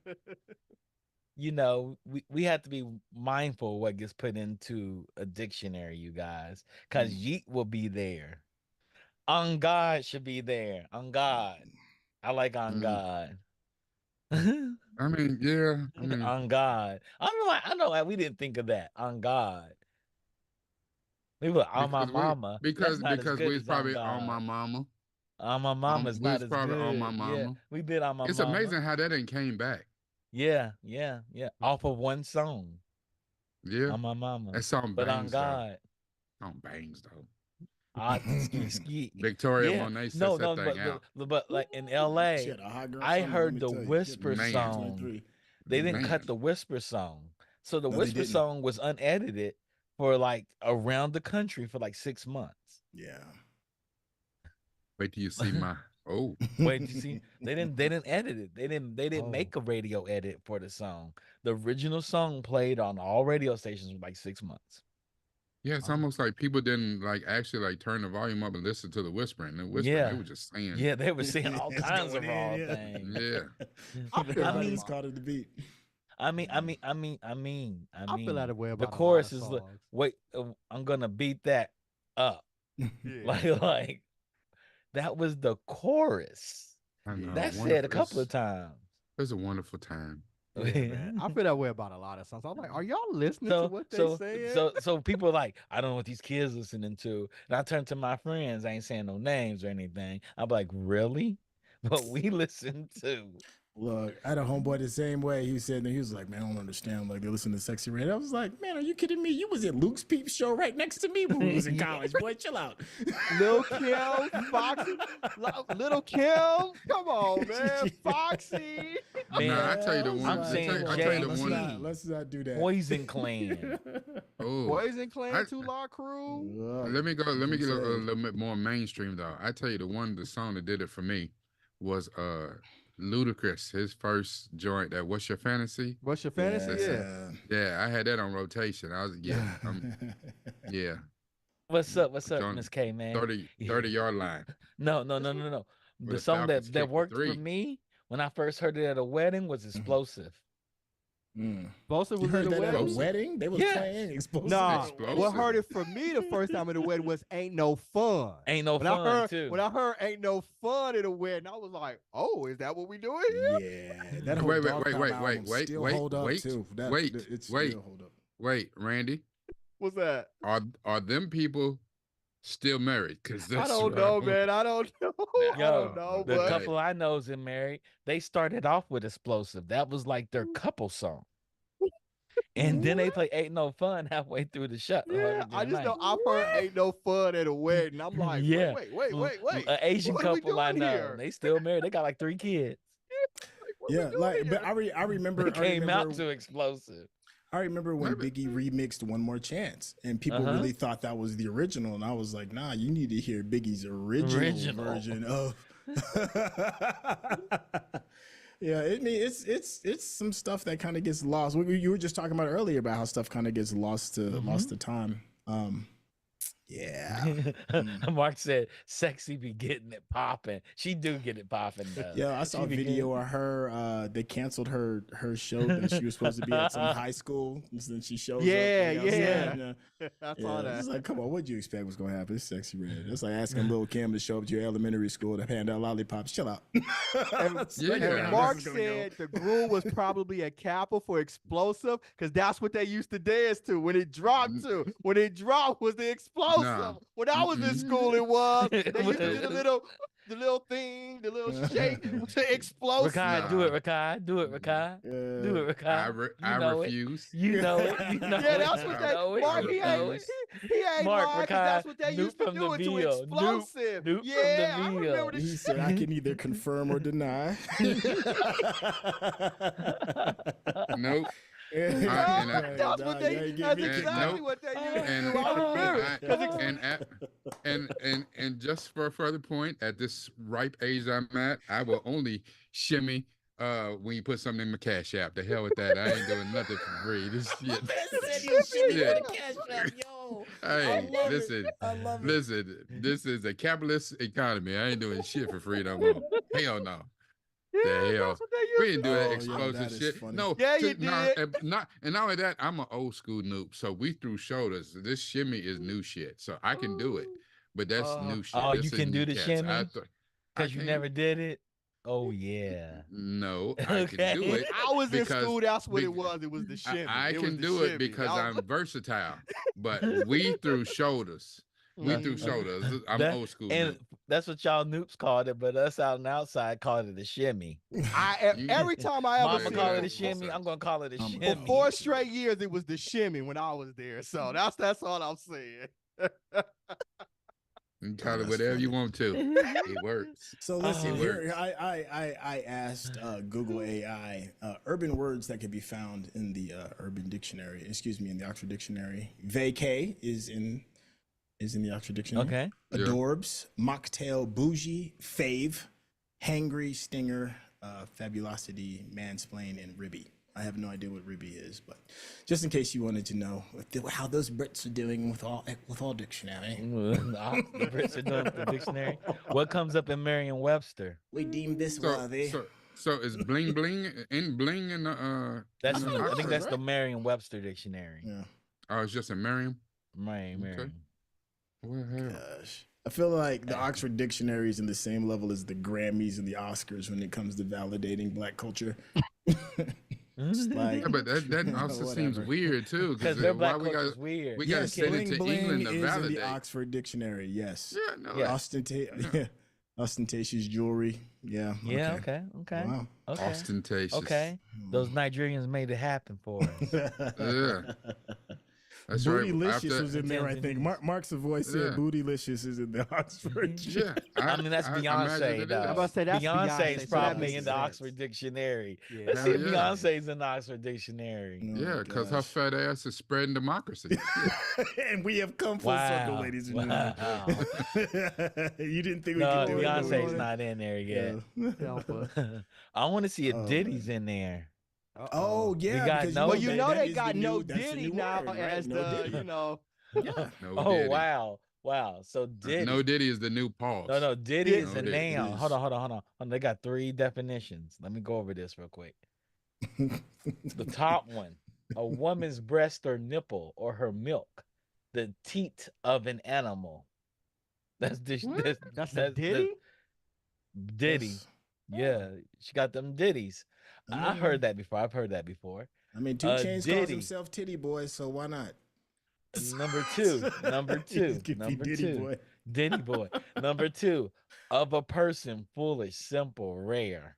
you know, we have to be mindful of what gets put into a dictionary, you guys, because Yeet will be there. On God should be there. On God. I like on God. I mean, yeah. I mean, On God. I know why we didn't think of that. On God. We were on my because we- mama. because That's not as because good we as was probably on on my God. mama. On my mama's we not was as probably good. on my Yeah, mama. we did on my It's mama. amazing how that didn't came back. Yeah. Off of one song. Yeah, On my mama. that song But on bangs though. God. Song bangs though. Ski. Victoria Yeah. Monet sets No, that thing but, out. but like in LA, She had a hot girl I summer, heard let me the tell you. She had Whisper a Man. song. 23. They didn't cut Man. the Whisper song. So the No, they Whisper didn't. song was unedited for like around the country for like 6 months. Yeah. Wait till you see my Wait, you see, they didn't edit it. They didn't Oh. make a radio edit for the song. The original song played on all radio stations for like 6 months. Yeah, it's Oh. almost like people didn't like actually like turn the volume up and listen to the whispering. The whispering, Yeah. they were just saying, Yeah, they were saying all It's kinds of going in, raw yeah. things. yeah. I feel Everybody like- was caught at the beat. I mean, I feel that way about the a lot chorus of is songs. wait, I'm gonna beat that up. Yeah. Like that was the chorus. I know. That said a wonderful- couple of times. It was a wonderful time. Yeah, man. I feel that way about a lot of songs. I'm like, are y'all listening to what they so, saying? so people are like, I don't know what these kids listening to. And I turn to my friends, I ain't saying no names or anything. I'm like, really? What we listen to? Look, I had a homeboy the same way. He said, he was like, man, I don't understand. Like, they listen to Sexy Red. I was like, man, are you kidding me? You was at Luke's Peep Show right next to me when we was in college. Boy, chill out. Lil Kim, Foxy, Little Kim, come on, man, Foxy. Man, Nah, I tell you the one. I'm I saying tell you the let's one. not, let's not do that. Poison Clan. Oh, Poison Clan, I- Tula Crew. Look, let me go. Let me get a Insane. little bit more mainstream though. I tell you the song that did it for me was Ludacris. His first joint. That What's Your Fantasy? What's your fantasy? Yeah. Yeah, I had that on rotation. I was yeah. What's up, John- Miss K, man? 30-yard line. No. The the song Falcons that kicked the worked for three. me when I first heard it at a wedding was Explosive. Explosive You was heard in the that at a wedding. wedding? They was Yes. playing Explosive. Nah, Explosive. what heard it for me the first time at the wedding was "Ain't No Fun." Ain't no When fun too. I heard "Ain't No Fun" at a wedding, I was like, "Oh, is that what we doing here?" Yeah, that whole Wait, Dog Pound album wait, still wait, hold up wait, too. That, wait, it still wait. hold up. Wait, Randy, What's that? are them people still married? Because I don't know, man. I don't know. I Yo, don't know, the but couple I know's in married, they started off with Explosive. That was like their couple song. And then they play Ain't No Fun halfway through the show. yeah, I just know I've heard "Ain't No Fun" at a wedding. I'm like, Yeah. wait. An Asian What are we couple I doing know. here? They still married. They got like 3 kids. What we Yeah, doing like, but here? I remember. They came I out remember, to Explosive. I remember when Biggie remixed "One More Chance," and people Uh-huh. really thought that was the original, and I was like, nah, you need to hear Biggie's original. Version of. Yeah, it's some stuff that kind of gets lost. You were just talking about earlier about how stuff kind of gets lost to time. Yeah. Mark said, "Sexy be getting it popping. She do get it popping though. Yeah, I saw a She be video getting- of her. They canceled her show that she was supposed to be at some high school, and then she shows up Yeah, like, outside. yeah. And, I yeah, saw it's that. like, come on, what'd you expect was gonna happen? It's Sexy Red. It's like asking Lil Kim to show up to your elementary school to hand out lollipops. Chill out. It's Yeah, like, yeah. how And this Mark is gonna go. said the groove was probably a Kappa for explosive, because that's what they used to dance to when it dropped to. When it dropped was the explosive. No. When I was in Mm-mm. school, it was. They used to do Nope. the little thing, the little shake, the explosive. Rakai, do it, Nah. Rakai. Do it, Rakai. Do it, Rakai. I You know it. refuse. You know it. You know Yeah, it. that's You what know they. it. Mark, You he know ain't. it. He ain't Mark, lying, because that's Rakai, what they Nuke used to from do the it to Ville. explosive. Nuke from the Yeah, I remember Ville. He the said, I can either confirm or deny. Nope. That's what they. That's exactly nope. what they used to And do. I remember. I, 'Cause it's- and just for a further point, at this ripe age I'm at, I will only shimmy when you put something in my cash app. The hell with that. I ain't doing nothing for free. This shit. Hey, listen, this is a capitalist economy. I ain't doing shit for free no more. Hell no. Yeah, hell? that's what they We used didn't to do that Oh, yeah, explosive that is shit. funny. No, Yeah, you no, did. and not only that, I'm an old school noob. So we threw shoulders. This shimmy is new shit. So I can do it. But that's new shit. Oh, This you is can do new the cats. shimmy? I Because you can't. never did it? Oh, yeah. No, I can do Okay. it. I was in because school. That's what it bec- was. It was the shimmy. I It was can the do it shimmy. because That was- I'm versatile. But we threw shoulders. We threw Mhm. shoulders. I'm That- old school. And noob. that's what y'all noobs called it, but us out and outside called it a shimmy. Every time I ever Mama seen call it a it, shimmy. I'm gonna call it a For shimmy. for 4 straight years, it was the shimmy when I was there. So that's all I'm saying. You can call it that's whatever you funny. want to. It works. So listen, Oh. here I asked Google AI urban words that can be found in the Urban Dictionary. Excuse me, in the Oxford Dictionary. Vacay is in the Oxford Dictionary. Okay. Yeah. Adorbs, mocktail, bougie, fave, hangry, stinger, fabulosity, mansplain, and ribby. I have no idea what ribby is, but just in case you wanted to know how those Brits are doing with all dictionary. The Brits are doing the dictionary. What comes up in Merriam-Webster? We deem this So, worthy. so is bling bling in the That's in the I think Oxford, that's the right? Merriam-Webster dictionary. Yeah. Oh, it's just a Merriam. Merriam. Well, hell. Gosh. I feel like the Oxford Dictionary is in the same level as the Grammys and the Oscars when it comes to validating Black culture. Just like, Yeah, but that also seems whatever. weird too. Because their why Black we culture's got weird. we gotta yes, send it bling to bling England to is in validate. the Oxford Dictionary. Yes. Yeah, no. Yeah. Ostentatious jewelry. Yeah. Yeah, okay. Wow. Okay. Ostentatious. Okay. Those Nigerians made it happen for us. Yeah. That's right. Bootylicious After, was in there, I think. Mark Savoy said Yeah. Bootylicious is in the Oxford. yeah, I mean, that's imagine Beyonce, it though. is. I'm about to say that's Beyonce's Beyonce, so that probably makes in the sense. Oxford Dictionary. Yeah. Let's see if Hell yeah. Beyonce's in the Oxford Dictionary. Oh, Yeah, because her gosh. fat ass is spreading democracy. And we have come full circle, Wow. ladies and Wow. gentlemen. You didn't think we No, could do Beyonce's it? not in there yet. Alpha. I want to see if Oh, Diddy's in there. Oh yeah, got because no Well, you Diddy. know that they is got the no new- that's the Diddy new now word, right? as No the Diddy. No Oh Diddy. wow. So Diddy. No Diddy is the new pause. No, Diddy is No a Diddy. noun. It Hold on. They got 3 definitions. Let me go over this real quick. The top one: a woman's breast or nipple or her milk, the teat of an animal. That's this. What? That's a Diddy. Diddy. Yes. Yeah, she got them ditties. I I've heard that before. I mean, 2 Chainz calls Diddy. himself Titty Boy, so why not? Number two. He could be Diddy Boy. Diddy boy. Number 2, of a person, foolish, simple, rare.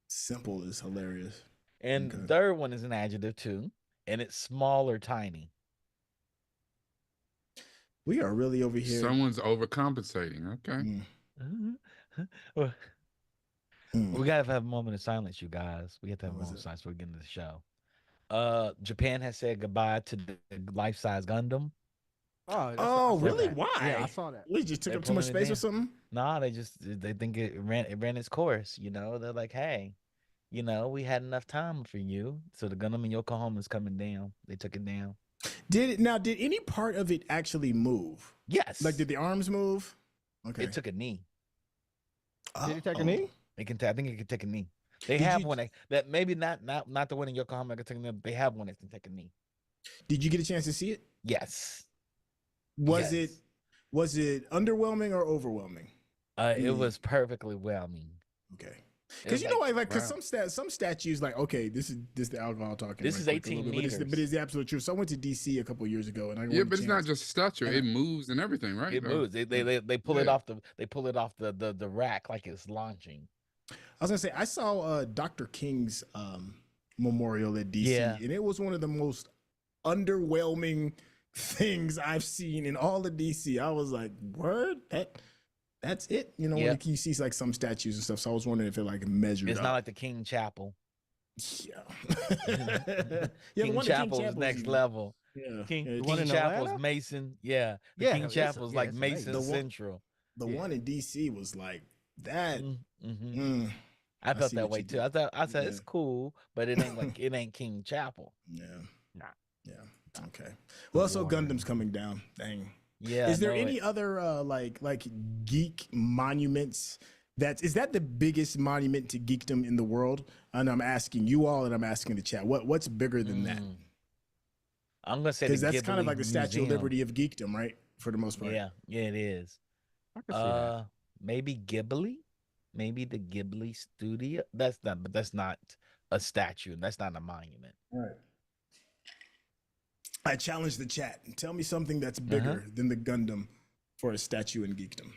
Simple is hilarious. And Okay. the third one is an adjective too, and it's small or tiny. We are really over here. Someone's overcompensating. Okay. Well, Hmm. we gotta have a moment of silence, you guys. We have to have a What was moment of it? silence before we get into the show. Japan has said goodbye to the life-size Gundam. Oh, really? Why? Yeah, I saw that. We just took They're up too much pulling it space or down. something? Nah, they think it ran its course. You know, they're like, hey, we had enough time for you. So the Gundam in Yokohama is coming down. They took it down. Did any part of it actually move? Yes. Like, did the arms move? Okay. It took a knee. Did he take a knee? I think it can take a knee. They Did have you- one that maybe not the one in Yokohama. They have one that can take a knee. Did you get a chance to see it? Yes. Was Yes. it underwhelming or overwhelming? It was perfectly whelming. Okay. It Because was you know, like, because wow. some statues, like, okay, this is the alcohol talking. This right is quick a 18 little bit, meters. but it's the absolute truth. So I went to DC a couple of years ago, and I Yeah, went but to it's not chance- just a statue. and It moves and everything, right? It moves. They pull it Yeah. off the rack like it's launching. I was gonna say I saw Dr. King's memorial at DC, Yeah. and it was one of the most underwhelming things I've seen in all of DC. I was like, "Word, that's it." You know, Yeah. when you see like some statues and stuff. So I was wondering if it like measured It's up. not like the King Chapel. Yeah. King one at Chapel's Chapel's next even- level. Yeah. King, Yeah, one King in Chapel's Atlanta? Mason. Yeah. The Yeah, King it's- Chapel's yeah, like it's Mason amazing. Central. the Yeah. one in DC was like that. Mm-hmm. Mm, I felt see that what way you too. did. I said Yeah. it's cool, but it ain't like it ain't King Chapel. yeah. Nah. Yeah. Okay. Well, so Water. Gundam's coming down. Dang. Yeah. Is there no, any other like geek monuments? Is that the biggest monument to geekdom in the world? And I'm asking you all, and I'm asking the chat. What's bigger than that? I'm gonna say Because the that's kind of Ghibli like the Statue of Museum. Liberty of geekdom, right? For the most part. Yeah, it is. I can see that. Maybe Ghibli, maybe the Ghibli studio. That's not a statue. That's not a monument. All right. I challenge the chat. Tell me something that's bigger than the Gundam for a statue in geekdom.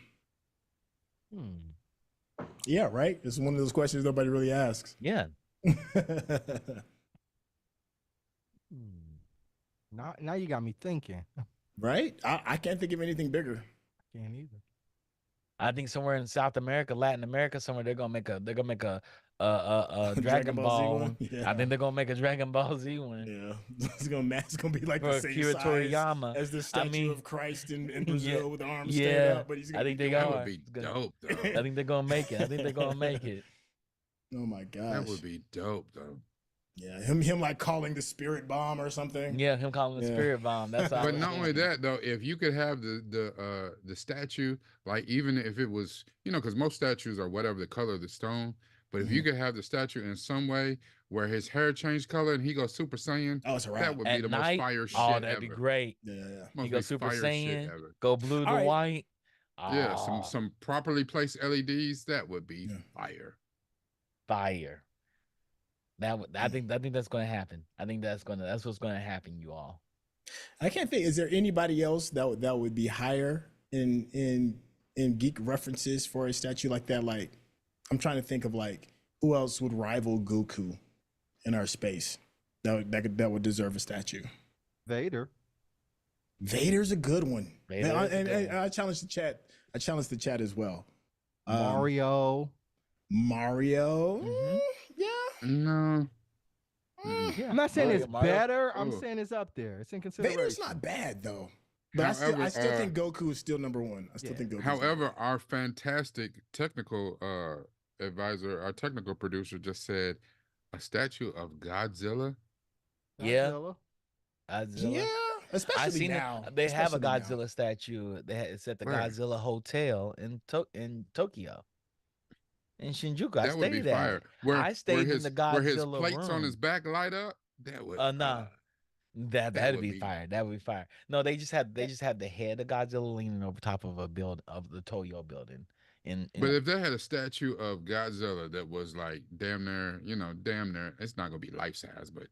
Yeah, right. It's one of those questions nobody really asks. Yeah. Now you got me thinking. Right? I can't think of anything bigger. Can't either. I think somewhere in South America, Latin America, somewhere they're gonna make a Dragon Ball Z Ball one? one. Yeah. I think they're gonna make a Dragon Ball Z one. Yeah, it's gonna be like For the same Akira size Toriyama. as the statue mean, of Christ in Brazil yeah, with the arms yeah, stand up. But he's I gonna think be they doing That got- would be It's gonna- dope, though. I think they're gonna make it. I think they're gonna make it. Oh my gosh, That would be dope, though. yeah. Him like calling the spirit bomb or something. Yeah, him calling the Yeah. spirit bomb. That's all. But not only that, though, if you could have the statue, like even if it was, because most statues are whatever the color of the stone. But if you could have the statue in some way where his hair changed color and he goes Super Saiyan, Oh, it's a that wrap. would At be the night, most fire shit oh, ever. that'd be great. Yeah, yeah. Most He goes be Super fire shit Saiyan, ever. go blue to All right. white. Yeah, Oh, some properly placed LEDs, that would be Yeah. fire. fire. I think that's gonna happen. I think that's what's gonna happen, you all. I can't think. Is there anybody else that would be higher in geek references for a statue like that? Like, I'm trying to think of like who else would rival Goku in our space that would deserve a statue. Vader. Vader's a good one. Vader And is a good one. I challenge the chat. I challenge the chat as well. Mario. Mario. Mhm. Yeah. No. Yeah. I'm not saying Mario- it's Mario- better. I'm Ooh. saying it's up there. It's in consideration. Vader's not bad though. But I However, still think Goku is still number one. I still Yeah. think Goku. However, our fantastic technical advisor, our technical producer just said a statue of Godzilla. Yeah. Godzilla. Godzilla. yeah, especially I seen now. it. They have a especially now. Godzilla statue. It's at the Where? Godzilla Hotel in Tokyo. In Shinjuku. I That would be stayed at fire. it. Where, I stayed his, in the where his Godzilla plates on his room. back light up. That would. Nah. That'd would be be- fire. That would be fire. No, they just had the head of Godzilla leaning over top of the Toyo building. But if they had a statue of Godzilla that was like damn near, it's not gonna be life size, but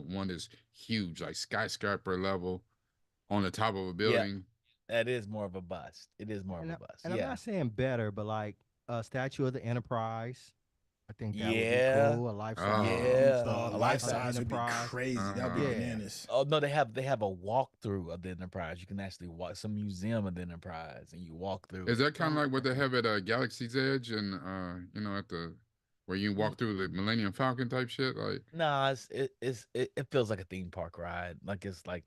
one that's huge, like skyscraper level, on the top of a building. that is more of a bust. It is more And, of a bust. and I'm Yeah. not saying better, but like a statue of the Enterprise. I think that Yeah. would be cool. A life size. Oh. Yeah. A A life life size would be Enterprise. crazy. That would be Yeah. bananas. Oh no, they have a walkthrough of the Enterprise. You can actually walk some museum of the Enterprise, and you walk through. Is it. that kind of like what they have at Galaxy's Edge and at the where you walk through the Millennium Falcon type shit? Like, Nah, it feels like a theme park ride. Like it's like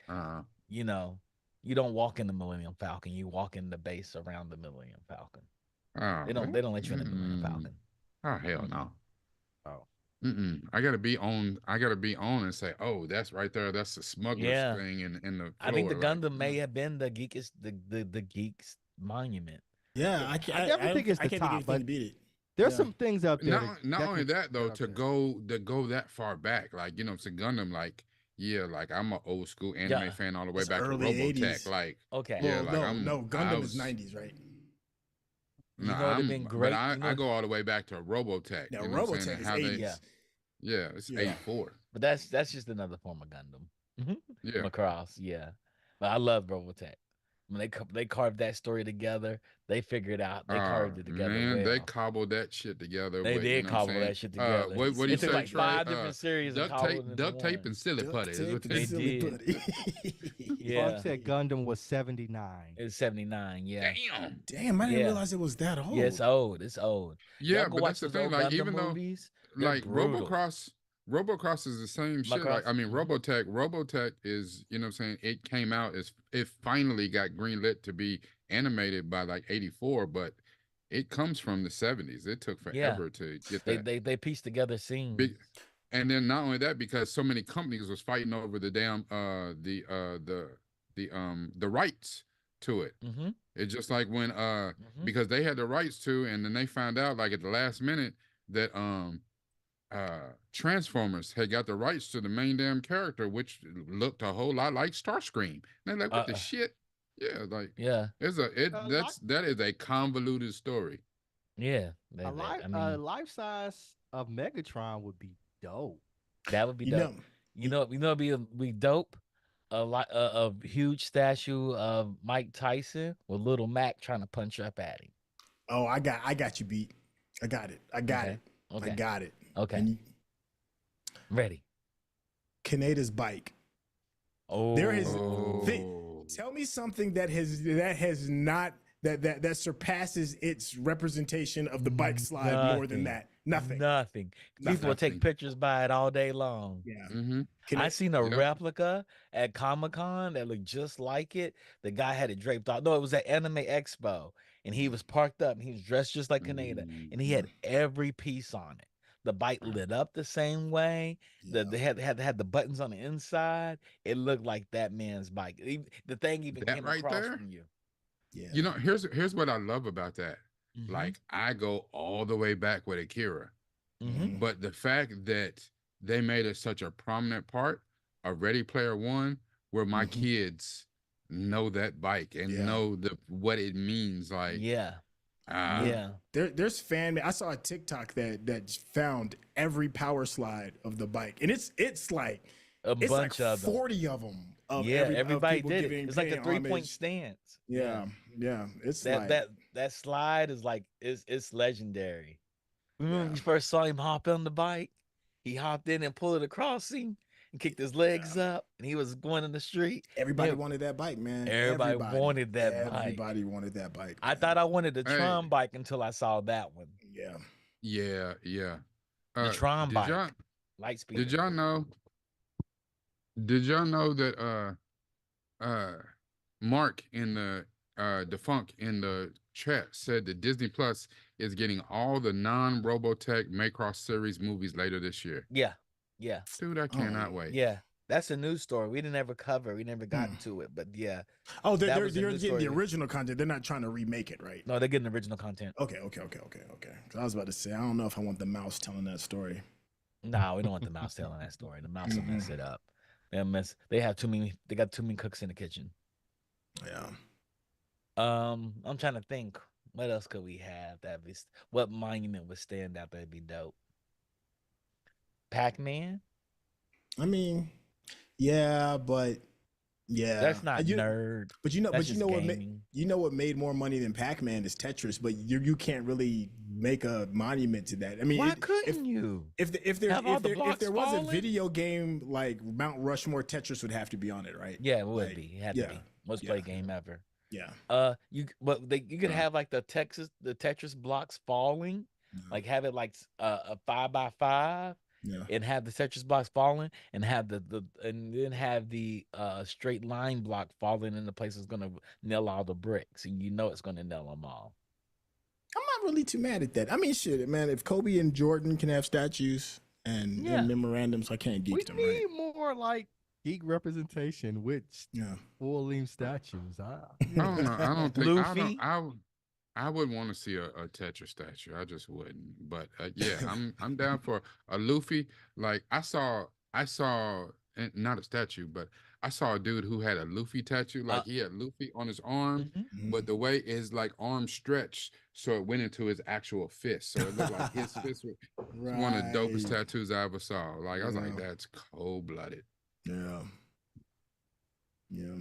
you don't walk in the Millennium Falcon. You walk in the base around the Millennium Falcon. They don't let you in the Millennium Falcon. Oh hell no. Oh. I gotta be on. I gotta be on and say, "Oh, that's right there. That's the smuggler's Yeah. thing in the I think the floor." Like, Gundam may have been the geekest, the geek's monument. Yeah, Yeah, I definitely think it's I the can't think of top, anything but to beat it. there's Yeah. some things up there not that only can that though, up to there. go that far back, like to Gundam, like yeah, like I'm an old school anime Yeah. fan all the way It's back to early Robotech. 80s. Like Okay. yeah, Well, like no, I Gundam is was 90s, right? no, You know, it'd have been but great. You I know, go all the way back to Robotech. Now, You know what I'm saying? Robotech And is how they 80s. yeah. yeah, it's Yeah. 84. But that's just another form of Gundam. Yeah. Macross, yeah. But I love Robotech. When they carved that story together, they figured out they carved it together Man, they well. cobbled that shit together They with, did what I'm cobble saying? that shit together. What do you It took say, like Trey? 5 different series and cobbled it into Duct tape one. and silly Duct putty is tape what and they silly did. putty. Yeah. Clark said Gundam was 79. It's 79, yeah. Damn. Damn, I didn't Yeah. realize it was that old. Yeah, it's old. It's old. Yeah, Y'all go but watch that's the those thing. old Like, Gundam even though movies. They're like brutal. Robocross is the same shit. Like, Macross? I mean, Mhm. Robotech is, what I'm saying, it came out as it finally got greenlit to be animated by like 84, but it comes from the 70s. It took Yeah. forever to get They that they pieced together scenes. big. And then not only that, because so many companies was fighting over the damn the rights to it. Mm-hmm. It's just like when Mm-hmm. because they had the rights to, and then they found out like at the last minute that Transformers had got the rights to the main damn character, which looked a whole lot like Starscream. And they're like, what the shit? Yeah, like Yeah. that is a convoluted story. Yeah. A I mean, life size of Megatron would be dope. that would be You dope. know, It'd be dope. A huge statue of Mike Tyson with Little Mac trying to punch up at him. oh, I got you beat. I got it. I got Okay. it. Okay. I got it. Okay. And Ready. Kaneda's bike. Oh. There is Oh. tell me something that has not that surpasses its representation of the bike slide more than that. Nothing. Nothing. People will take Nothing. pictures by it all day long. Yeah. Mm-hmm. I seen a Yep. replica at Comic-Con that looked just like it. The guy had it draped off. No, it was at Anime Expo, and he was parked up and he was dressed just like Kaneda, and he had every piece on it. The bike lit up the same way. They had the buttons on the inside. It looked like that man's bike. The thing even That came right across there? from you. Yeah. Here's what I love about that. Mhm. Like I go all the way back with Akira, Mhm. but the fact that they made it such a prominent part of Ready Player One, where my kids know that bike and know what it means. Like, Yeah. ah, Yeah. There's fan. I saw a TikTok that found every power slide of the bike, and it's like A it's bunch like of them. 40 of them. Yeah, everybody people did it. giving- It's like a paying 3-point homage. stance. Yeah, it's That like that slide is like it's legendary. Remember when Yeah. you first saw him hop on the bike? He hopped in and pulled it across him and kicked his legs up, and he was going in the street. everybody Man, wanted that bike, man. Everybody wanted that bike. Everybody wanted that bike. I man. thought I wanted the Hey. Tron bike until I saw that one. Yeah. yeah. The Tron did bike. y'all Light speed. did y'all know? Did y'all know that Mark in the Defunct in the chat said that Disney Plus is getting all the non-Robotech Macross series movies later this year. Yeah. Yeah. Dude, I cannot wait. Yeah. That's a news story. We didn't ever cover. We never got to it, but yeah. Oh, That they're was a news getting the story. original content. They're not trying to remake it, right? No, they're getting original content. Okay. 'Cause I was about to say, I don't know if I want the mouse telling that story. No, we don't want the mouse telling that story. The mouse will mess it up. They have too many. They got too many cooks in the kitchen. Yeah. I'm trying to think. What else could we have what monument would stand out that'd be dope? Pac-Man? I mean, yeah, but yeah, That's not you, nerd. But you know, That's but you just know what? gaming. You know what made more money than Pac-Man is Tetris. But you can't really make a monument to that. I mean, Why couldn't you? If Have all the there blocks was a falling? video game like Mount Rushmore, Tetris would have to be on it, right? Yeah, it would Like, be. It had to be. Most played game ever. Yeah. You could have like the Tetris blocks falling, like have it like a 5x5. Yeah. And have the Tetris blocks falling, and have and then have the straight line block falling in the place that's gonna nail all the bricks, and you know it's gonna nail them all. I'm not really too mad at that. I mean, shit, man. If Kobe and Jordan can have statues, and Yeah. memorandum, so I can't We geek them, need right? more like geek representation with Yeah. full-length statues. I don't know. I don't think Luffy. I would want to see a Tetra statue. I just wouldn't. But yeah, I'm down for a Luffy. Like not a statue, but I saw a dude who had a Luffy tattoo. Like he had Luffy on his arm, Mhm. but the way his like arm stretched, so it went into his actual fist. So it looked like his fist was one of the dopest Right. tattoos I ever saw. Like I was like, Yeah. that's cold-blooded. Yeah. Yeah.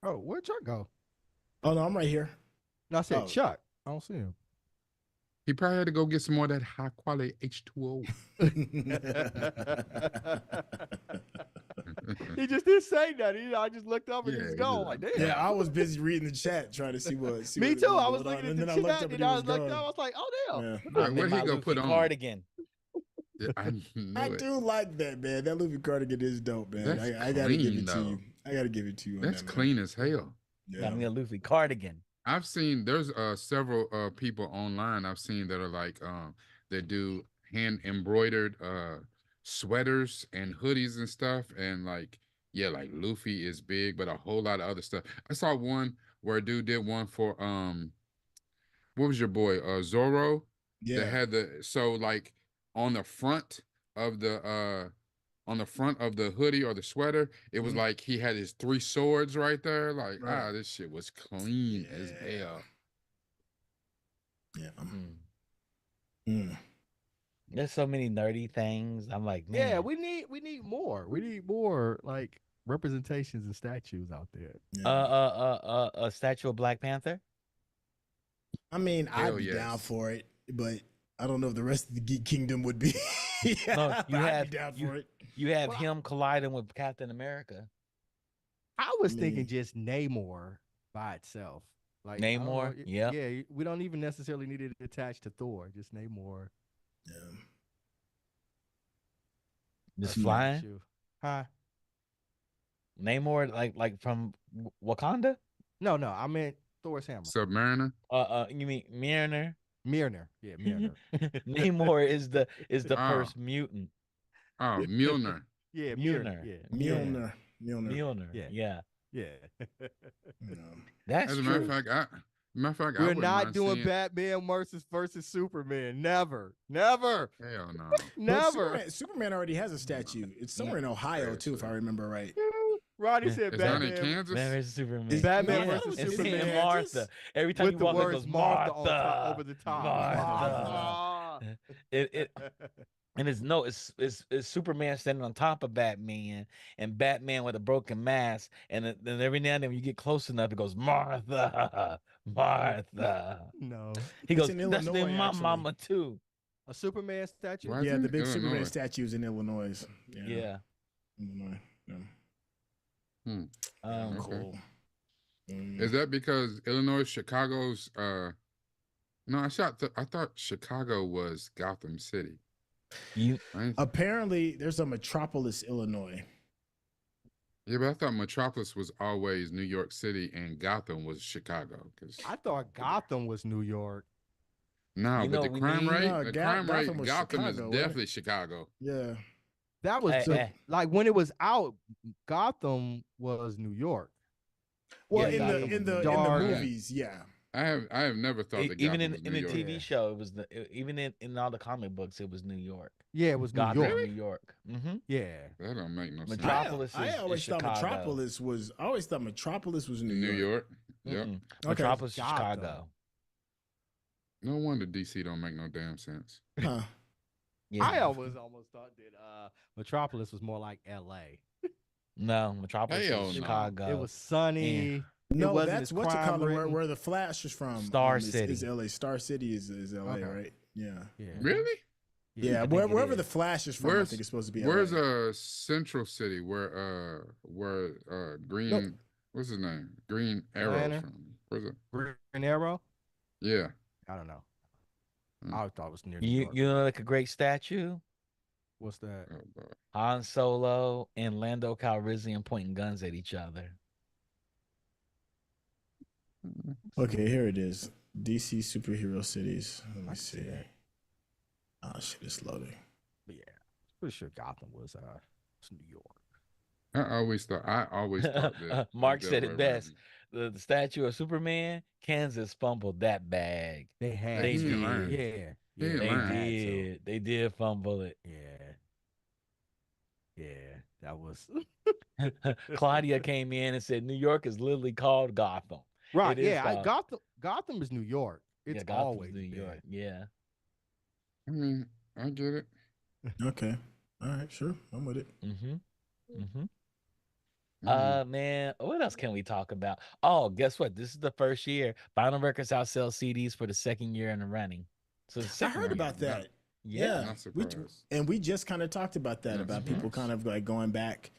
Oh, where'd Chuck go? Oh no, I'm right here. No, I said Oh. Chuck. I don't see him. He probably had to go get some more of that high quality H2O. He just didn't say nothing. I just looked up and he Yeah, was he gone. just- Like, damn. Yeah, I was busy reading the chat trying to see what. Me what too. was I was going looking on, at and the then I chat looked up and and he I was looked up. I gone. was like, oh damn. Yeah. All right, I'm where'd in he my go Luffy put on? cardigan. Yeah, I knew I it. do like that, man. That Luffy cardigan is dope, man. That's I gotta give clean, it to though. you. I gotta give it to you. On That's that, man. clean as hell. Yeah. Got me a Luffy cardigan. I've seen there's several people online I've seen that are like that do hand embroidered sweaters and hoodies and stuff, and like yeah, like Luffy is big, but a whole lot of other stuff. I saw one where a dude did one for what was your boy Zoro that Yeah. had so like on the front of the hoodie or the sweater, it was Mhm. like he had his 3 swords right there. Like, Right. this shit was clean as Yeah. hell. Yeah. Mm. Mm. There's so many nerdy things. I'm like, man. Yeah, we need more. We need more like representations and statues out there. Yeah. A statue of Black Panther. I mean, Hell I'd be down yes. for it, but I don't know if the rest of the Geek Kingdom would be. No, I'd be down for it. You have Well, him colliding with Captain America. I was I thinking mean- just Namor by itself. Like I don't know, Namor, yeah. Yeah, we don't even necessarily need it attached to Thor. Just Namor. Yeah. Just I flying. statue. Huh? Namor, like from Wakanda. No, I meant Thor's hammer. Submariner. You mean Mjolnir? Mjolnir. Yeah, Mjolnir. Namor is the Oh. first mutant. Oh, Mjolnir. Yeah, Mjolnir. Mjolnir. Yeah, Mjolnir. Mjolnir. Yeah. Yeah. Yeah. Yeah. That's As a true. matter of fact, I We're wouldn't not mind doing seeing- Batman versus Superman. Never. Hell no. But Never. Superman already has a statue. It's somewhere in Ohio Yeah, too, if I sure. remember right. Ronnie Yeah. said Is that in Batman. Kansas? Batman versus Superman. Is Batman Yeah, versus it's Superman. saying Martha. Every time with you the walk, it words goes Martha Martha. over the top. Martha. It and it's Superman standing on top of Batman and Batman with a broken mask, and then every now and then when you get close enough, it goes Martha, Martha. No. He It's goes, in that's the name Illinois, of my actually. mama too. A Superman statue? Why is Yeah, it the big Illinois? Superman statues in Illinois. Yeah. Illinois. Yeah. Hmm. Um, Okay. Cool. Is that because Illinois, Chicago's no, I thought Chicago was Gotham City. you Right? Apparently, there's a Metropolis, Illinois. Yeah, but I thought Metropolis was always New York City and Gotham was Chicago. Cause I thought Gotham was New York. no, You but know the we crime need- rate, No, the Gotham crime rate, was Gotham is Chicago, right? definitely Chicago. Yeah. That was Hey. like when it was out, Gotham was New York. Well, Yeah, Gotham in the dark. movies, yeah. I have never thought that even Gotham in was in New the York. TV show, it was even in all the comic books, it was New York. Yeah, it was New Gotham, York. New York. Mm-hmm. Yeah. That don't make no sense. Metropolis I is always thought Chicago. Metropolis was. I always thought Metropolis was New New York. York. Yep. Okay. Metropolis, Gotham. Chicago. No wonder DC don't make no damn sense. Huh. Yeah. I almost thought that Metropolis was more like LA. No, Metropolis Hell is no. Chicago. It was sunny. No, wasn't that's as what's it crime called? ridden. Where the Flash is from? Star is City. LA. Star City is LA, Okay. right? Yeah. Yeah. Really? Yeah. I think it Wherever is. the Flash is from, I Where's- think it's supposed to be. Where's LA. Central City where Green No. what's his name? Green Arrow Atlanta? from. Where's it? Green Arrow? Yeah. I don't know. Hmm. I thought it was near New You York. you know like a great statue? What's that? Oh, boy. Han Solo and Lando Calrissian pointing guns at each other. Okay, here it is. DC superhero cities. Let me I can see see. that. Oh shit, it's loading. But yeah, pretty sure Gotham was New York. I always thought that Mark the said other it way best. around. The statue of Superman, Kansas fumbled that bag. They had They he ain't to. lying. did. Yeah. He ain't Yeah, They they lying. had to. did. They did fumble it. Yeah. Yeah. That was Claudia came in and said New York is literally called Gotham. right. It is Yeah. called Gotham is New York. It's yeah, Gotham's always New been. York. Yeah. I mean, I get it. Okay. All right, sure. I'm with it. Mm-hmm. Mm-hmm. Mm. Man, what else can we talk about? Oh, guess what? This is the first year Vinyl Records outsells CDs for the second year in a running. So the I second heard year. about that. Yeah. Not We surprised. and we just kind of talked about that Not about people surprised. kind of like going back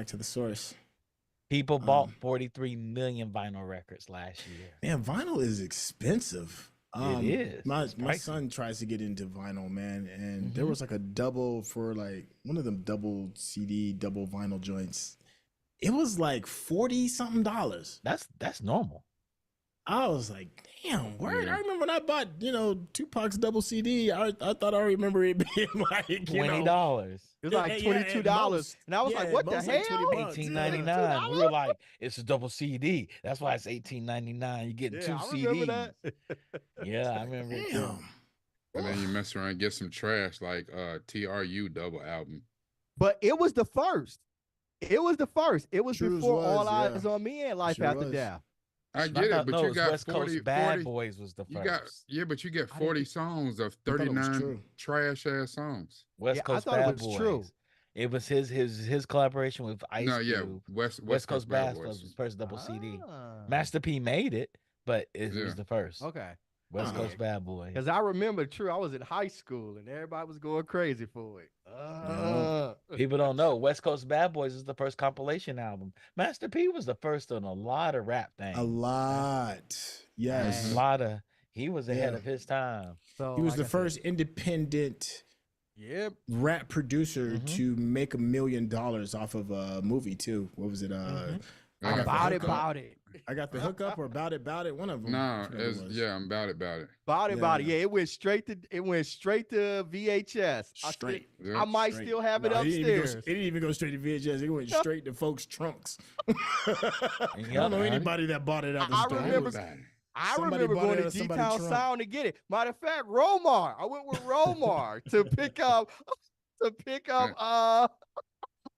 to the source. People bought Um, 43 million vinyl records last year. Man, vinyl is expensive. It is. My It's my pricey. son tries to get into vinyl, man, and there Mhm. was like a double for like one of them double CD, double vinyl joints. It was like $40-something. That's normal. I was like, damn, word. Yeah. I remember when I bought, Tupac's double CD. I thought I remember it being like, $20. It was like Yeah, $22. at most. And I was Yeah, like, at what the most, like hell? 20 bucks. $18.99. We were like, it's a double CD. That's why it's $18.99. You're getting Yeah, two I CDs. remember that. Yeah, I remember it too. Damn. And then you mess around and get some trash like TRU double album. But it was the first. It was the first. It was Sure before All was, Eyes yeah. on Me and Life Sure After was. Death. I get it, but No, you it was got West 40, Coast Bad 40 Boys was the You first. got but you get I 40 didn't- songs of I thought it was 39 true. trash ass songs. West Yeah, I Coast thought it Bad was Boys. true. It was his collaboration with Ice No, yeah, Cube. West Coast Bad Boys. was his first double CD. Ah. Master P made it, but it Yeah. was the first. Okay. West Uh-huh. Coast Bad Boys. Because I remember, true, I was in high school and everybody was going crazy for it. People don't know West Coast Bad Boys is the first compilation album. Master P was the first on a lot of rap things. A lot. Yes. A lot of he was ahead Yeah. of his time. So, He was like the I said, first independent Yep. rap producer Mhm. to make $1 million off of a movie too. What was it? Mhm. I got the About it, hookup. about it. I got the hookup or about it. One of them. No, Which one it it's was. yeah, I'm about it. About it, about it. Yeah. Yeah, it went straight to VHS. Straight. Yeah. I might Straight. still have it No, upstairs. It didn't even go straight to VHS. It went straight to folks' trunks. I And don't know y'all- anybody that bought it out the I store. remember- About it. I Somebody remember bought going it to out of somebody's G-Town trunk. Sound to get it. Matter of fact, Romar. I went with Romar to pick up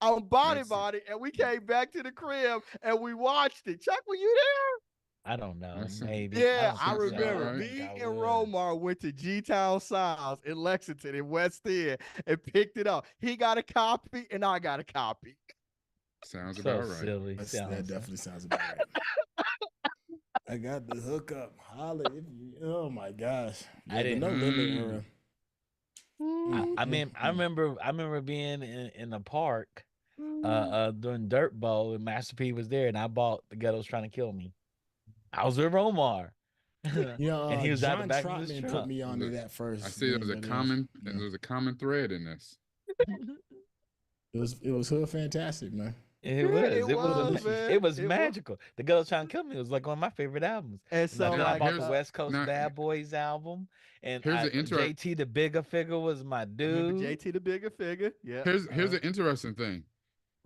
on Body That's it. Body, and we came back to the crib and we watched it. Chuck, were you I don't know. That's it. Maybe. there? Yeah, don't I think so. remember. don't Me think I and would. Romar went to G-Town Sounds in Lexington in West End and picked it up. He got a copy and I got a copy. Sounds So about right. silly. That Sounds- definitely sounds about right. I got the hookup. Holla if you, oh my gosh. I the didn't- No Limit era. I mean, I remember being in the park doing Dirt Bowl and Master P was there and I bought The Ghetto's Trying to Kill Me. I was with Romar. And he was out the John back of his Trotman put trunk. me onto that first. I see there was a That is- common yeah. there was a common thread in this. It was hood fantastic, man. It Yeah, was man. it was It was. magical. The Ghetto's Trying to Kill Me was like one of my favorite albums. And And so then now I like bought here's- the West Coast now- Bad Boys album, and Here's the JT the Bigger Figure was my remember dude. JT the bigger figure. Yeah. Here's an interesting thing.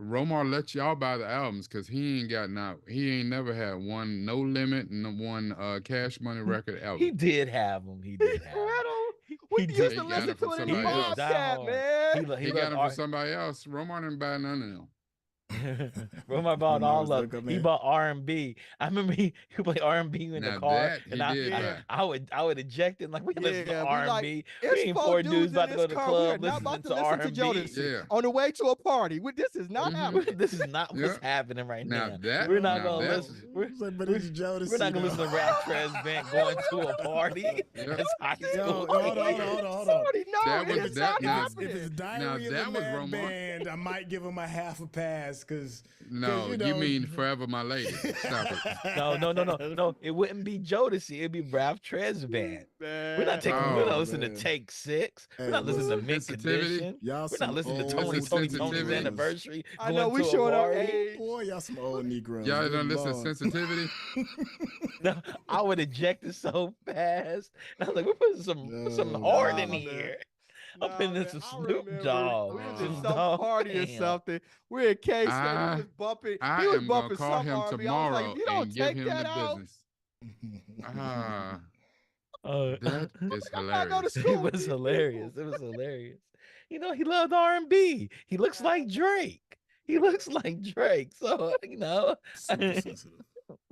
Romar let y'all buy the albums because he ain't never had one No Limit and one Cash Money record album. He did have them. He did have 'em. We He used did. to He got listen it from to it in the somebody else. podcast, man. He He got loved them R- from somebody else. Romar didn't buy none of them. Romar bought Romar all was the of. hookup He man. bought R&B. I remember he played R&B in Now the car, that he and I, did I, buy. I would eject it like we listen to Yeah, we like, R&B. We It's ain't four four dudes dudes in about to go this to the car. We are club not about listening to to listen to R&B. Jodeci Yeah. on the way to a party. This is not Mhm. happening. This is not what's Yeah. happening right Now now. that- We're not now gonna that's- listen. We're, It's like, but it's Jodeci. we're not gonna listen to though. Rap Trez Band going to a party. Yeah. It's high Yo, school. hold on. Sorry, no, That it was- is that- not now- happening. If it's Now Diary of that a was Mad Romar. Band, I might give him a half a pass. fast because No, you mean Forever My Lady. Stop it. No. It wouldn't be Jodeci. It'd be Ralph Tresvant. We're not taking. Man. We're not Oh, listening man. to Take Six. Hey, We're not listening to listen. Mint Sensitivity? Condition. Y'all We're some not listening to old Tony's sensitivity. anniversary. I know going we to a showing our party. age. Boy, y'all some old Negroes. Y'all Good don't listen to Lord. Sensitivity? No, I would eject it so fast. And I was like, we're putting some hard in Nah, here. Nah, I'm putting man, this some I Snoop remember Dogg. we was Oh. in Some some Dog party or Pound. something. We're in K State. He I- was bumping. I He was am going to bumping call some him R&B. I was like, tomorrow if you don't and give take him that the out, business. Ah, Uh, that is I'm not going to hilarious. it school with was these hilarious. people. It was hilarious. You know, he loved R&B. He looks like Drake. He looks like Drake. So, Super sensitive.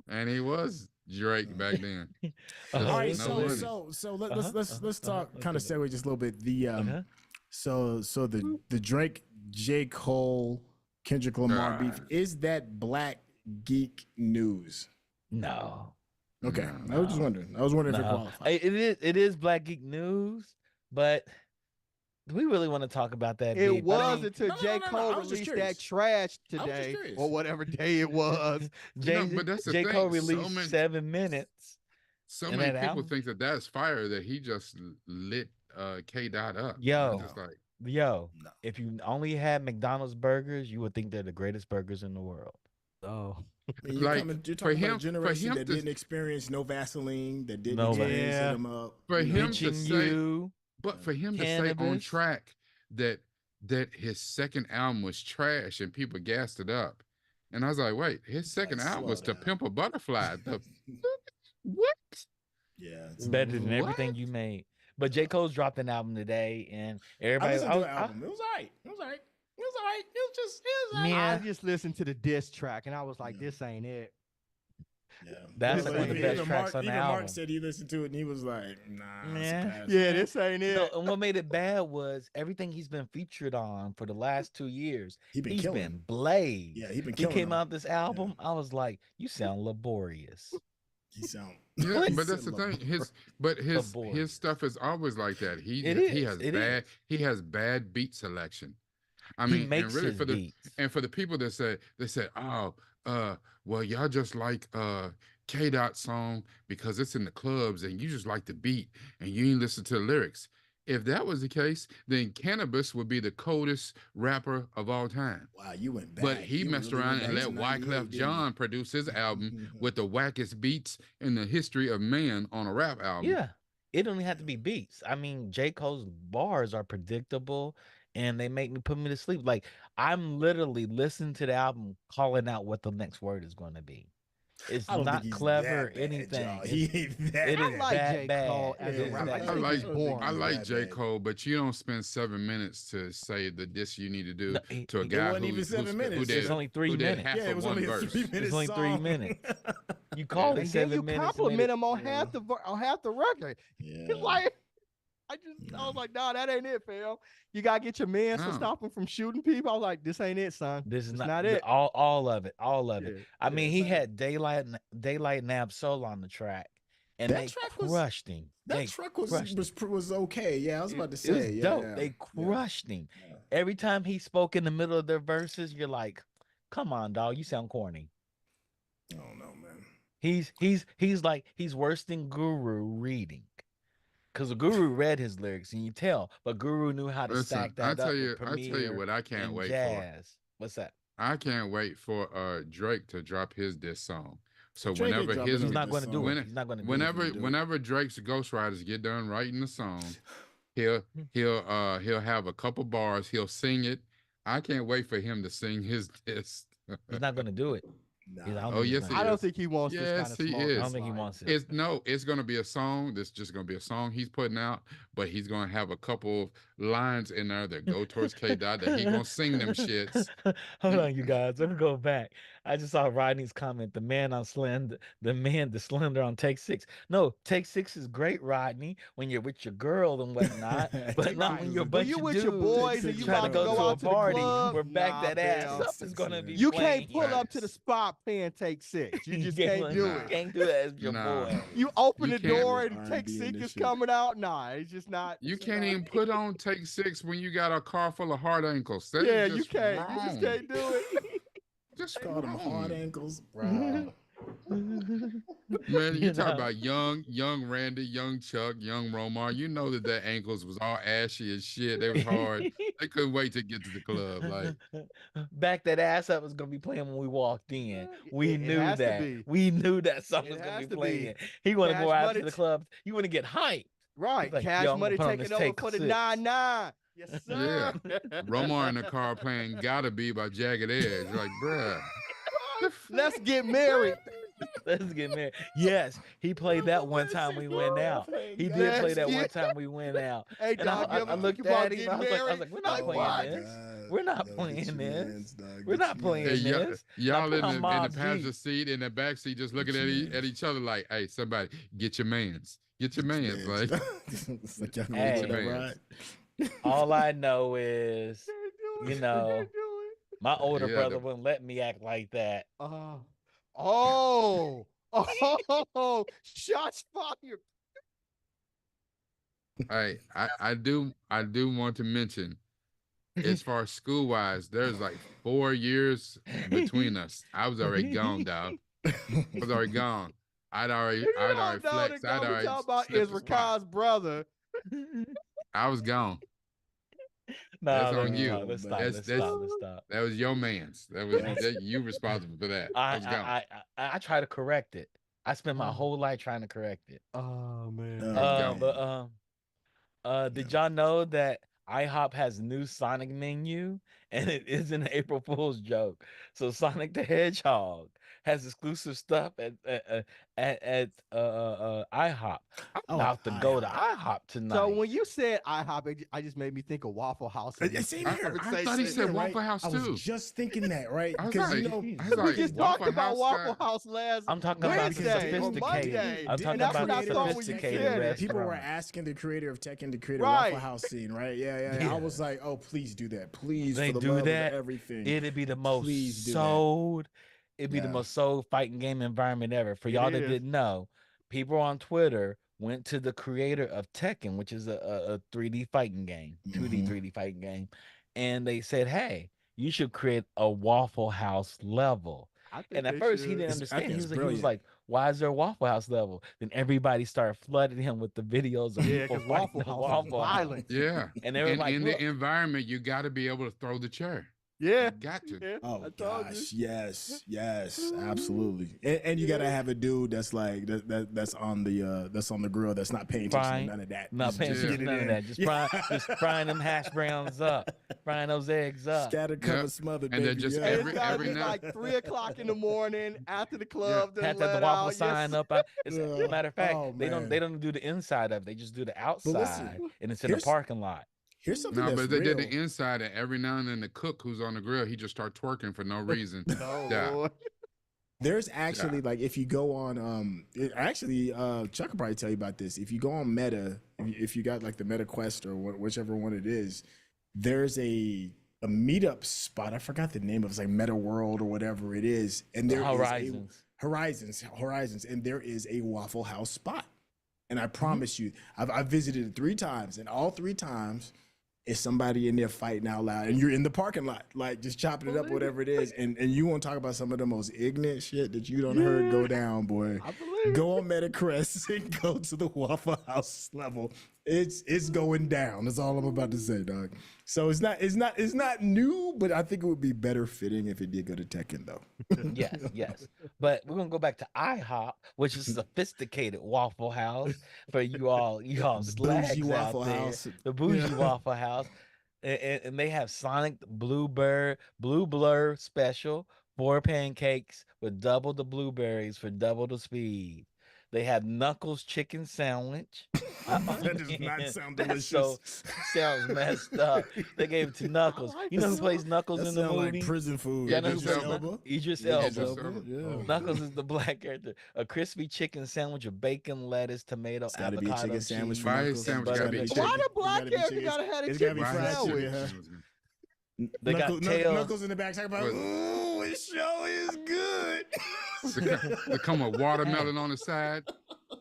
And he was Drake back then. All Just right, it's no so money. hilarious. so let's talk kind of Okay. segue just a little bit. The Uh-huh. so the Drake, J. Cole, Kendrick Lamar beef, is that Black Geek news? No. Okay, No. I was just wondering. I was wondering if it No. qualified. It is Black Geek News, but do we really want to talk about that It beef? was until No, J. no. Cole I was just released curious. that trash I was just today curious. or whatever day it was. J, but that's the J. Cole thing. released 7 minutes. So in many that people album. think that that's fire that he just lit K Dot up. Yo. I'm just like, Yo, No. if you only had McDonald's burgers, you would think they're the greatest burgers in the world. Oh, I mean, you're Like, talking for about him- a generation for him that to- didn't experience no Vaseline, that didn't No experience Vaseline. hit 'em up. For you know? him to Pitching say- you. but for him to say on Cannabis. track that his second album was trash and people gassed it up. And I was like, wait, his second like, album was slow To down. Pimp a Butterfly. What? Yeah, It's better than everything What? you made. But J. Cole's dropped an album today, and I everybody. listened to the album. It was all right. It was all right. It was all right. It was all right. Yeah. I just listened to the diss track and I was like, Yeah. this ain't it. Yeah. That's like one of the even best tracks on the Even album. Mark said he listened to it and he was like, nah. it's a Yeah. pass. Yeah, this ain't You it. know, and what made it bad was everything he's been featured on for the last 2 years. He been He's killing. been blazed. Yeah, he been He killing. came them. out this album. I was like, you sound laborious. He sound. Yeah, he but that's the said thing. laborious. His stuff is always like that. He It has bad beat selection. I He mean, makes and really his for the beats. and for the people that say oh, well, y'all just like K Dot song because it's in the clubs and you just like the beat and you ain't listen to the lyrics. If that was the case, then Cannabis would be the coldest rapper of all time. Wow, you went back. But he You messed really around went and back let to 98, Wyclef didn't you? Jean produce his album with the wackest beats in the history of man on a rap album. Yeah. It don't even have to be beats. I mean, J. Cole's bars are predictable and they make me put me to sleep. Like, I'm literally listening to the album, calling out what the next word is going to be. It's I don't not think he's clever that or bad, anything. y'all. It's- He ain't that it I is bad. like that J. bad. Cole as Yeah, a rapper. I I just I think like he's boring. I like that J. bad. Cole, but you don't spend 7 minutes to say the diss you need to do No, to a it guy wasn't even who 7 minutes. who It's did, only 3 who did minutes. half Yeah, it of was one only a verse. 3-minute It's only 3 song. minutes. You call it And then 7 you minutes. and made compliment it- him on Yeah. half the record. Yeah. It's like I was like, nah, that ain't it, fam. You gotta get your man to No. stop him from shooting people. I was like, this ain't it, son. This is It's not, not it. All of it. All of it. Yeah, I mean, it's he not it. had Daylight and Absol on the track, and That they track was- crushed him. That They track crushed him. was okay. Yeah, I was about to It say. was yeah, dope. yeah, They yeah. crushed him. Yeah. Every time he spoke in the middle of their verses, you're like, "Come on, dog, you sound corny." I don't know, man. He's like he's worse than Guru reading, because the Guru read his lyrics and you tell, but Guru knew how to Listen, stack I that tell up you, with I tell you Premier what I can't and wait for. jazz. What's that? I can't wait for Drake to drop his diss song. So Drake ain't whenever dropping his no He's not diss going to do song. when- it. He's not going to do whenever it. whenever Drake's ghostwriters get done writing the song, he'll have a couple bars, he'll sing it. I can't wait for him to sing his diss. He's not going to do it. Nah. I don't Oh, think he's yes, gonna he I do don't is. think he wants this Yes, kind of he smoke. is. I don't think he wants it. It's gonna be a song. That's just gonna be a song he's putting out, but he's gonna have a couple of lines in there that go towards K Dot that he gonna sing them shits. Hold on, you guys. Let me go back. I just saw Rodney's comment. The slender on Take Six. No, Take Six is great, Rodney, when you're with your girl and whatnot, but Take not Six when is you're a good. bunch When you of with your dudes boys Take and you Six trying is to about good. to go go to a out to the party, club, where back nah, that ass fam. up is gonna be You playing can't pull up to the hits. spot playing Take Six. You just Yeah, can't do Nah. it. Can't do that as your Nah. boy. You open You the can't- door and R&B Take in Six this is shit. coming out. Nah, it's just not. You it's can't not- even put on Take Six when you got a car full of hard ankles. That Yeah, is you just can't. You just wrong. can't do it. Just Call them hard wrong. ankles, bro. Man, You you talk know? about young Randy, young Chuck, young Romar. You know that their ankles was all ashy as shit. They was hard. They couldn't wait to get to the club. Like, Back that ass up was gonna be playing when we walked in. We It knew has to that. be. We knew that something It was gonna has be to be. playing. He want to go Cash out Money to the t- club. You want to get hyped. Right. He's like, Cash yo, I'm gonna Money put on taking this over take for the 6. 9-9. Yes, yeah. sir. Romar in the car playing Gotta Be by Jagged Edge. Like, bruh. Let's get married. Let's get married. Yes, he played that one time we went out. He did play Let's that one get- time we went out. Hey, And dog, you I ever looked think about at him. getting I was married? like, we're not Like, playing what? this. We're not playing this. We're not playing Hey, this. y'all put in on the Mob passenger Jeep. seat, in the back seat, just looking at each other like, hey, somebody, get your mans. Get your mans. Like, It's like y'all gonna Hey. go that ride. All I know is, you know, my older Yeah, brother wouldn't let me act like that. Oh, shots fired. hey, I do want to mention, as far as school wise, there's like 4 years between us. I was already gone, dog. I was already gone. I'd already flexed. I'd already talking about slipped is the spot. Rakai's brother. I was gone. No, That's let on me you. stop. Let's stop. That's- Let's that's- stop. Let's stop. That was your man's. That was you responsible for that. I was gone. I try to correct it. I spent my Oh. whole life trying to correct it. Oh man. Oh, gone. But did y'all know that IHOP has a new Sonic menu and it is an April Fool's joke? So Sonic the Hedgehog has exclusive stuff at IHOP. I'm Oh, about to go to IHOP. IHOP tonight. So when you said IHOP, I just made me think of Waffle House. Same here. I thought he said Waffle House I was too. just thinking that, right? I was Because like, you know, I was we like, just talked Waffle about House Waffle guy. House last I'm talking about the Wednesday or sophisticated. Monday. I'm talking And that's about what I the thought when you sophisticated said it. people were restaurant. asking the creator of Tekken to create a Right. Waffle House scene, right? Yeah. Yeah. I was like, oh, please do that, please. They for the do love that, of everything. It'd be the most Please do that. sold. It'd be the Yeah. most sold fighting game environment ever. For It y'all that is. didn't know, people on Twitter went to the creator of Tekken, which is a 3D fighting game, 2D Mhm. 3D fighting game, and they said, "Hey, you should create a Waffle House level." I think And at they first he should. didn't I understand. think He it's was, he was brilliant. like, "Why is there a Waffle House level?" Then everybody started flooding him with the videos of Yeah, people because fighting Waffle the House is Waffle House. violent. Yeah. And they were like, in "Look." the environment, you got to be able to throw the chair. Yeah. You got to. Yeah, I Oh told gosh, you. yes, absolutely. And you gotta have a dude that's like that's on the grill that's not paying attention Frying. to none of that. Not paying Just attention get to it none of in. that. Just Yeah. frying them hash browns up, frying those eggs up. Scatter, cover, Yep. smothered, And then baby. just yeah. And every- it's gotta every be night- like 3:00 in the morning after the club. Had Then to have let the waffle out. sign Yes. up. It's, Yeah. matter of fact, Oh, they man. don't do the inside of it. They just do the listen, outside, and it's in the here's- parking lot. Here's something No, that's but they real. did the inside, and every now and then the cook who's on the grill, he just start twerking for no reason. Oh Yeah. Lord. There's actually like if you go on Chuck will probably tell you about this. If you go on Meta, if you got like the Meta Quest or whichever one it is, there's a meetup spot. I forgot the name of it. It's like Meta World or whatever it is. And there is Horizons, and there is a Waffle House spot. And I promise you, I've visited it 3 times, and all 3 times is somebody in there fighting out loud, and you're in the parking lot, like just chopping it up, whatever it is. And you want to talk about some of the most ignorant shit that you don't heard go down, boy. I believe. Go on Metacrest and go to the Waffle House level. It's going down. That's all I'm about to say, dog. So it's not new, but I think it would be better fitting if it did go to Tekken though. Yes. But we're gonna go back to IHOP, which is a sophisticated Waffle House for you all slags Bougie out Waffle there. House. The bougie Yeah. Waffle House, and they have Sonic Blue Blur special, 4 pancakes with double the blueberries for double the speed. They have Knuckles chicken sandwich. That does not sound That's delicious. sounds messed up. They gave it to Knuckles. You know who plays Knuckles That in the sound movie? like prison food. Yeah, I know who Idris plays Elba. Knuckles. Idris Idris Elba. Elba, yeah. Knuckles is the black character. A crispy chicken sandwich with bacon, lettuce, tomato, It's gotta be a avocado, chicken sandwich cheese, for Fried Knuckles. sandwich butter, gotta be and chicken. Why the It black gotta be character chicken. gotta have a It's gotta be chicken fried sandwich? chicken. They got tails. Knuckles in the back talking about, What? ooh, it sure is good. They come with watermelon on the side.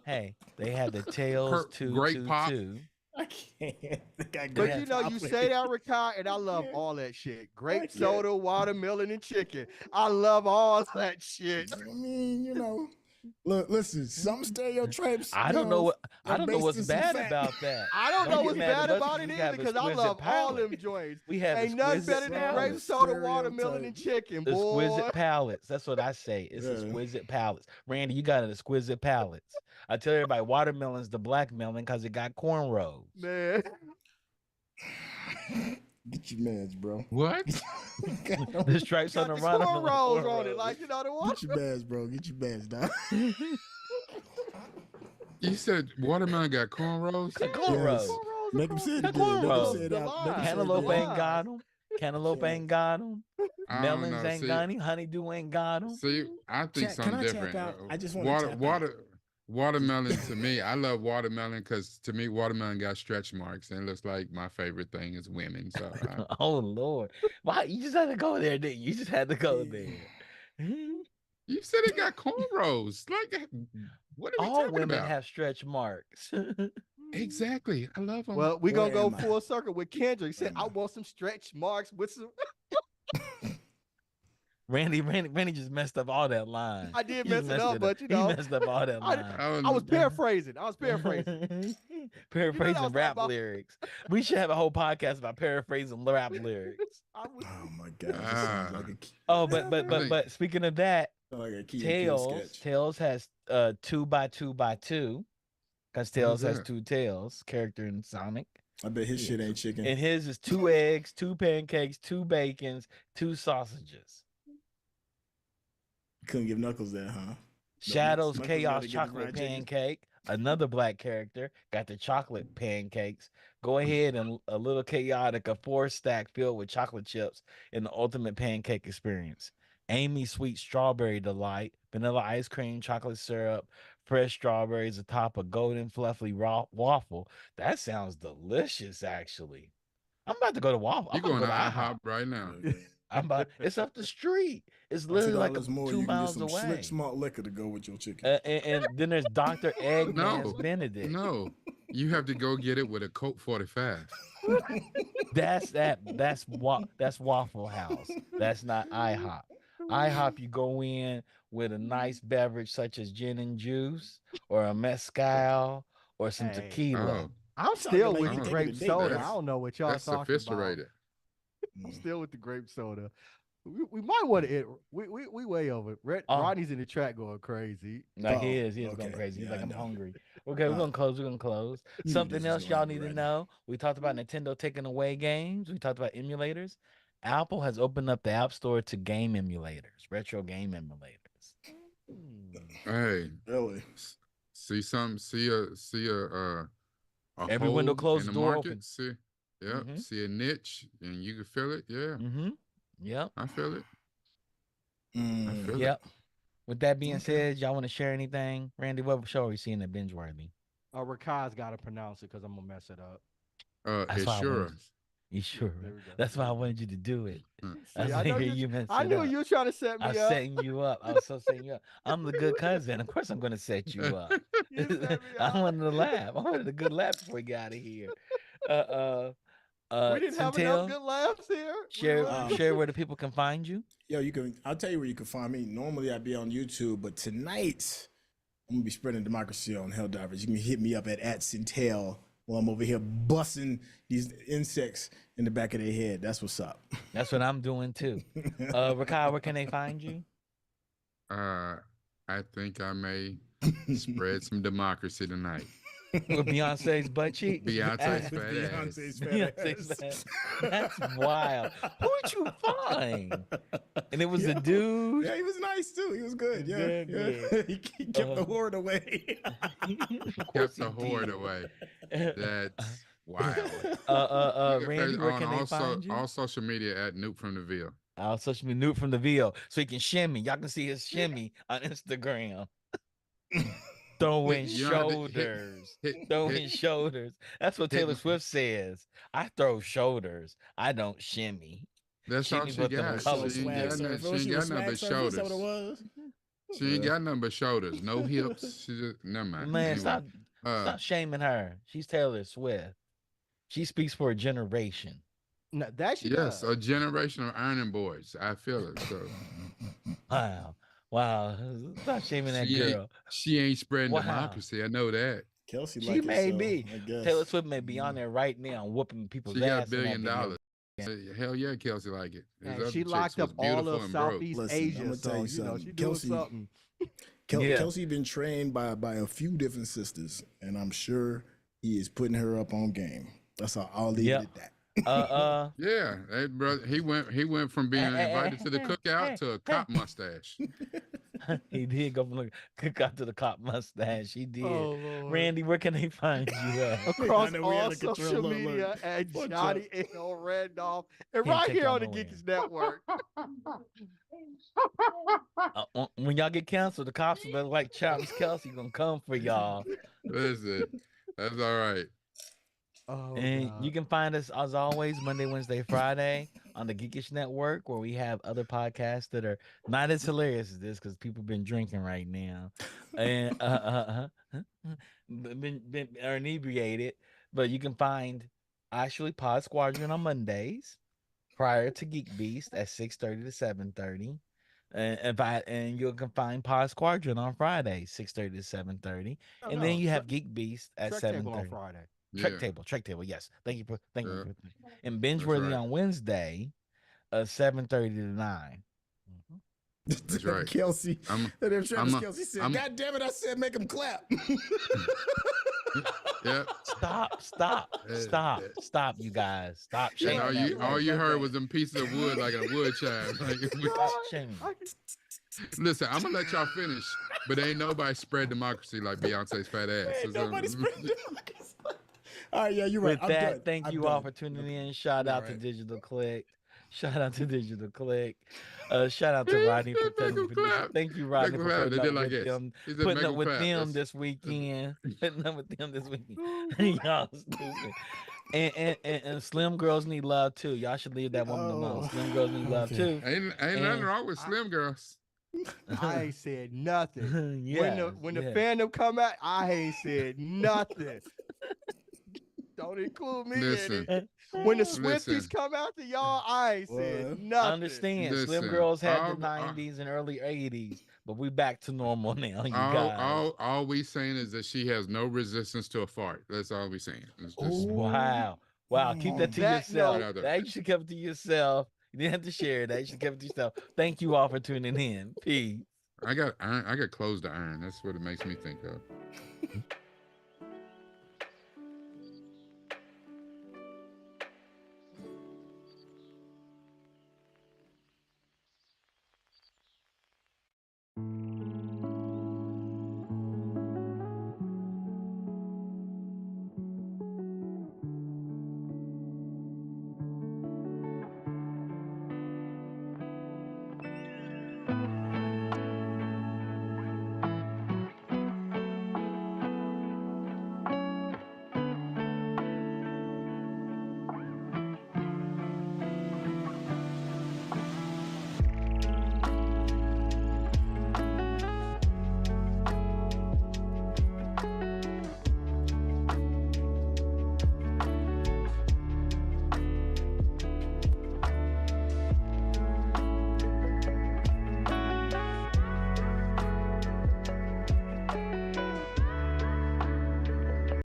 Hey, they had the tails Grape pop. too. I can't. I got But great you know, you confidence. say that, Rakai, and I love Yeah. all that shit. I Grape can't. soda, watermelon, and chicken. I love all that shit. I mean, you know, look, listen, some stereotypes, I you don't know know, what they're I don't know based what's in some bad fact. about that. I don't Don't know get what's mad bad at us about it we either have because I exquisite love all palate. them joints. We have Ain't nothing better exquisite than grape palates. soda, watermelon, and Stereotype. chicken, boy. Exquisite palates. That's what I say. It's Yeah. exquisite palates. Randy, you got an exquisite palates. I tell everybody watermelon's the black melon because it got cornrows. Man. Get your mans, bro. What? The stripes on Got the the watermelon. cornrows on it, like, you know, the Get water. your mans, bro. Get your mans, dog. You said watermelon got cornrows? Cornrows. Yes. Make them say it Got again. Make them cornrows. say it The out. Make 'em line. say it Cantaloupe again. ain't got them. Cantaloupe ain't got them. I don't Melons know. ain't See, got them. Honeydew ain't got them. see, I think Chat, can something I tap different. out? I just wanna tap out. Watermelon to me, I love watermelon because to me, watermelon got stretch marks and it looks like my favorite thing is women. So Oh Lord. Why you just had to go there, didn't you? You just had to go there. you said it got cornrows. Like, what are we All talking women about? have stretch marks. Exactly. I love them. Well, we're going to Where go am I? full circle with Kendrick. He said, Where I am want some stretch marks with some. Randy just messed up all that line. I did He just mess it messed up, but you know. he messed up all that I, line. I was paraphrasing. Paraphrasing I was rap about- lyrics. We should have a whole podcast about paraphrasing rap lyrics. I was, Oh my god, this sounds like a Oh, I think- but speaking of that, like a Key and Peele Tails sketch. Tails has 2x2x2 because Tails has that? 2 tails. Character in Sonic. I bet his shit ain't chicken. And his is 2 eggs, 2 pancakes, 2 bacons, 2 sausages. Couldn't give Knuckles that, huh? Shadows Knuckles Chaos gotta get the Chocolate fried chicken. Pancake, another black character, got the chocolate pancakes. Go ahead and a little chaotic, a 4-stack filled with chocolate chips in the ultimate pancake experience. Amy Sweet Strawberry Delight, vanilla ice cream, chocolate syrup, fresh strawberries atop a golden fluffy waffle. That sounds delicious, actually. I'm about to go to waffle. You're I'm going about to to go to IHOP right now. It's up the street. It's literally like $2 more, 2 you can get miles some away. slick smart liquor to go with your chicken. And then there's Dr. Eggman's No, Benedict. No, you have to go get it with a Coke 45. That's Waffle House. That's not IHOP. IHOP, you go in with a nice beverage such as gin and juice or a mezcal or some Hey. tequila. Oh, I'm still like with you the taking grape a date. soda. That's- I don't know what y'all that's talking sophisticated. about. I'm still with the grape soda. We might want to. We way over. Rodney's in the track going crazy. No, Oh, he is going okay. crazy. He's Yeah, like, I I'm know. hungry. Okay, we're gonna close. You knew Something this was else gonna y'all happen, need to right? know. We talked about Nintendo taking away games. We talked about emulators. Apple has opened up the App Store to game emulators, retro game emulators. Hey, Really? see something? See a Every window hole closed, in the door market. open. See, yep. Mhm. See a niche, and you can feel it. Yeah, Mm-hmm. Yep. I feel it. I Mm. feel Yep. With that being Okay. said, y'all want to share anything? Randy, what show are we seeing at binge worthy? Rakai's got to pronounce it because I'm gonna mess it up. it. That's why I wanted- Assura. You sure? There we go. That's why I wanted you to do it. Mm. I See, I was know hear you mess I it knew up. you were trying to set me I was up. setting you up. I was so setting you up. I'm the good cousin. Of course, I'm going to set you up. You set me I up. wanted to laugh. I wanted a good laugh before we got out of here. We didn't have enough Centel, good laughs here. We share really- share where the people can find you. Yo, I'll tell you where you can find me. Normally I'd be on YouTube, but tonight I'm gonna be spreading democracy on Helldivers. You can hit me up at Centel while I'm over here busting these insects in the back of their head. That's what's up. That's what I'm doing too. Rakai, where can they find you? I think I may spread some democracy tonight. With Beyonce's butt cheek? Beyonce's fat ass. Beyonce's fat Beyonce's ass. fat. That's wild. Who'd you find? And it was a dude. Yeah, he was nice too. He was good. Yeah, Good, yeah. good. He kept the horde away. Of course Kept the he horde did. away. That's wild. You can Randy, where can they find you? all social media at Nuke from the Ville. I'll social media Newt from the VO so he can shimmy. Y'all can see his shimmy on Instagram. Throwing You know, shoulders. hit- Throwing shoulders. That's what Taylor hit- Swift says. I throw shoulders. I don't shimmy. That's She all can she put them got. colors She ain't together. got nothing. Bro, She ain't was got nothing but swag surfer, is that what it shoulders. was? She ain't got nothing but shoulders. No hips. She just never mind. Man, Anyway, stop shaming her. She's Taylor Swift. She speaks for a generation. No, that she Yes, does. a generation of ironing boards. I feel it. So Wow. Wow. Stop shaming that girl. she ain't spreading Wow. democracy. I know that. Kelsey She like may it, so be. I guess. Taylor Swift may be on there right now whooping people's She got ass $1 in that billion. video. Hell yeah, Kelsey like it. His And other she chicks locked was up all beautiful of and broke. Southeast Listen, Asia, I'ma tell so you she something. doing Kelsey- something. Yeah. Kelsey been trained by a few different sisters, and I'm sure he is putting her up on game. That's all. I'll leave Yep. it at that. Yeah, hey, brother, he went from being invited to the cookout to a cop mustache. He did go from the cookout to the cop mustache. He did. Oh, Lord. Randy, where can they find you at? Across I know we all out of control. social Look, media at Watch Johnny L. Randolph, and Can't right take here y'all on the nowhere. Geekish Network. When y'all get canceled, the cops will be like Travis Kelsey gonna come for y'all. Listen, that's all right. Oh, And God. you can find us as always Monday, Wednesday, Friday on the Geekish Network, where we have other podcasts that are not as hilarious as this because people been drinking right now and been are inebriated. But you can find actually Pod Squadron on Mondays prior to Geek Beast at 6:30 to 7:30. And you can find Pod Squadron on Friday, 6:30 to 7:30. And then you have Geek Beast at Trek Table on 7:30. Friday. Yeah, Trek table, yes. Thank you. Yeah. And binge That's worthy right. on Wednesday, 7:30 to 9. That's right. Kelsey. I'm- And then Travis I'm a- Kelsey said, I'm- "God damn it! I said make him clap." yeah. Stop, you guys. Stop And shaming all that you woman. heard was them pieces of wood like a wood chime. Stop shaming. Listen, I'm gonna let y'all finish, but ain't nobody spread democracy like Beyonce's fat ass. Ain't nobody spread democracy. All right, yeah, you're right. With I'm that, done. thank I'm you done. all for tuning in. Shout You're out to right. Digital Click. Shout out to Digital Click. Shout out to Rodney for Make telling me. them clap. Thank you, Rodney, Make for them clap. putting They up did like with this. them. He said, Putting make up them with clap. them That's- this weekend. Putting up with them this weekend. Y'all stupid. And Slim Girls need love too. Y'all should leave that woman alone. Oh, Slim Girls need love okay. too. Ain't nothing And- wrong with slim girls. I ain't said nothing. Yes, when the yes. fandom come out, I ain't said nothing. Don't include me Listen, in it. When the Listen. Swifties come out to y'all, I ain't said What? nothing. Understand, Slim Listen, Girls had all- the 90s and early 80s, but we back to normal now, you all, guys. all we saying is that she has no resistance to a fart. That's all we saying. It's just, Wow. Keep that to That yourself. note- That you should keep it to yourself. You didn't have to share that. You should keep it to yourself. Thank you all for tuning in. Peace. I got clothes to iron. That's what it makes me think of.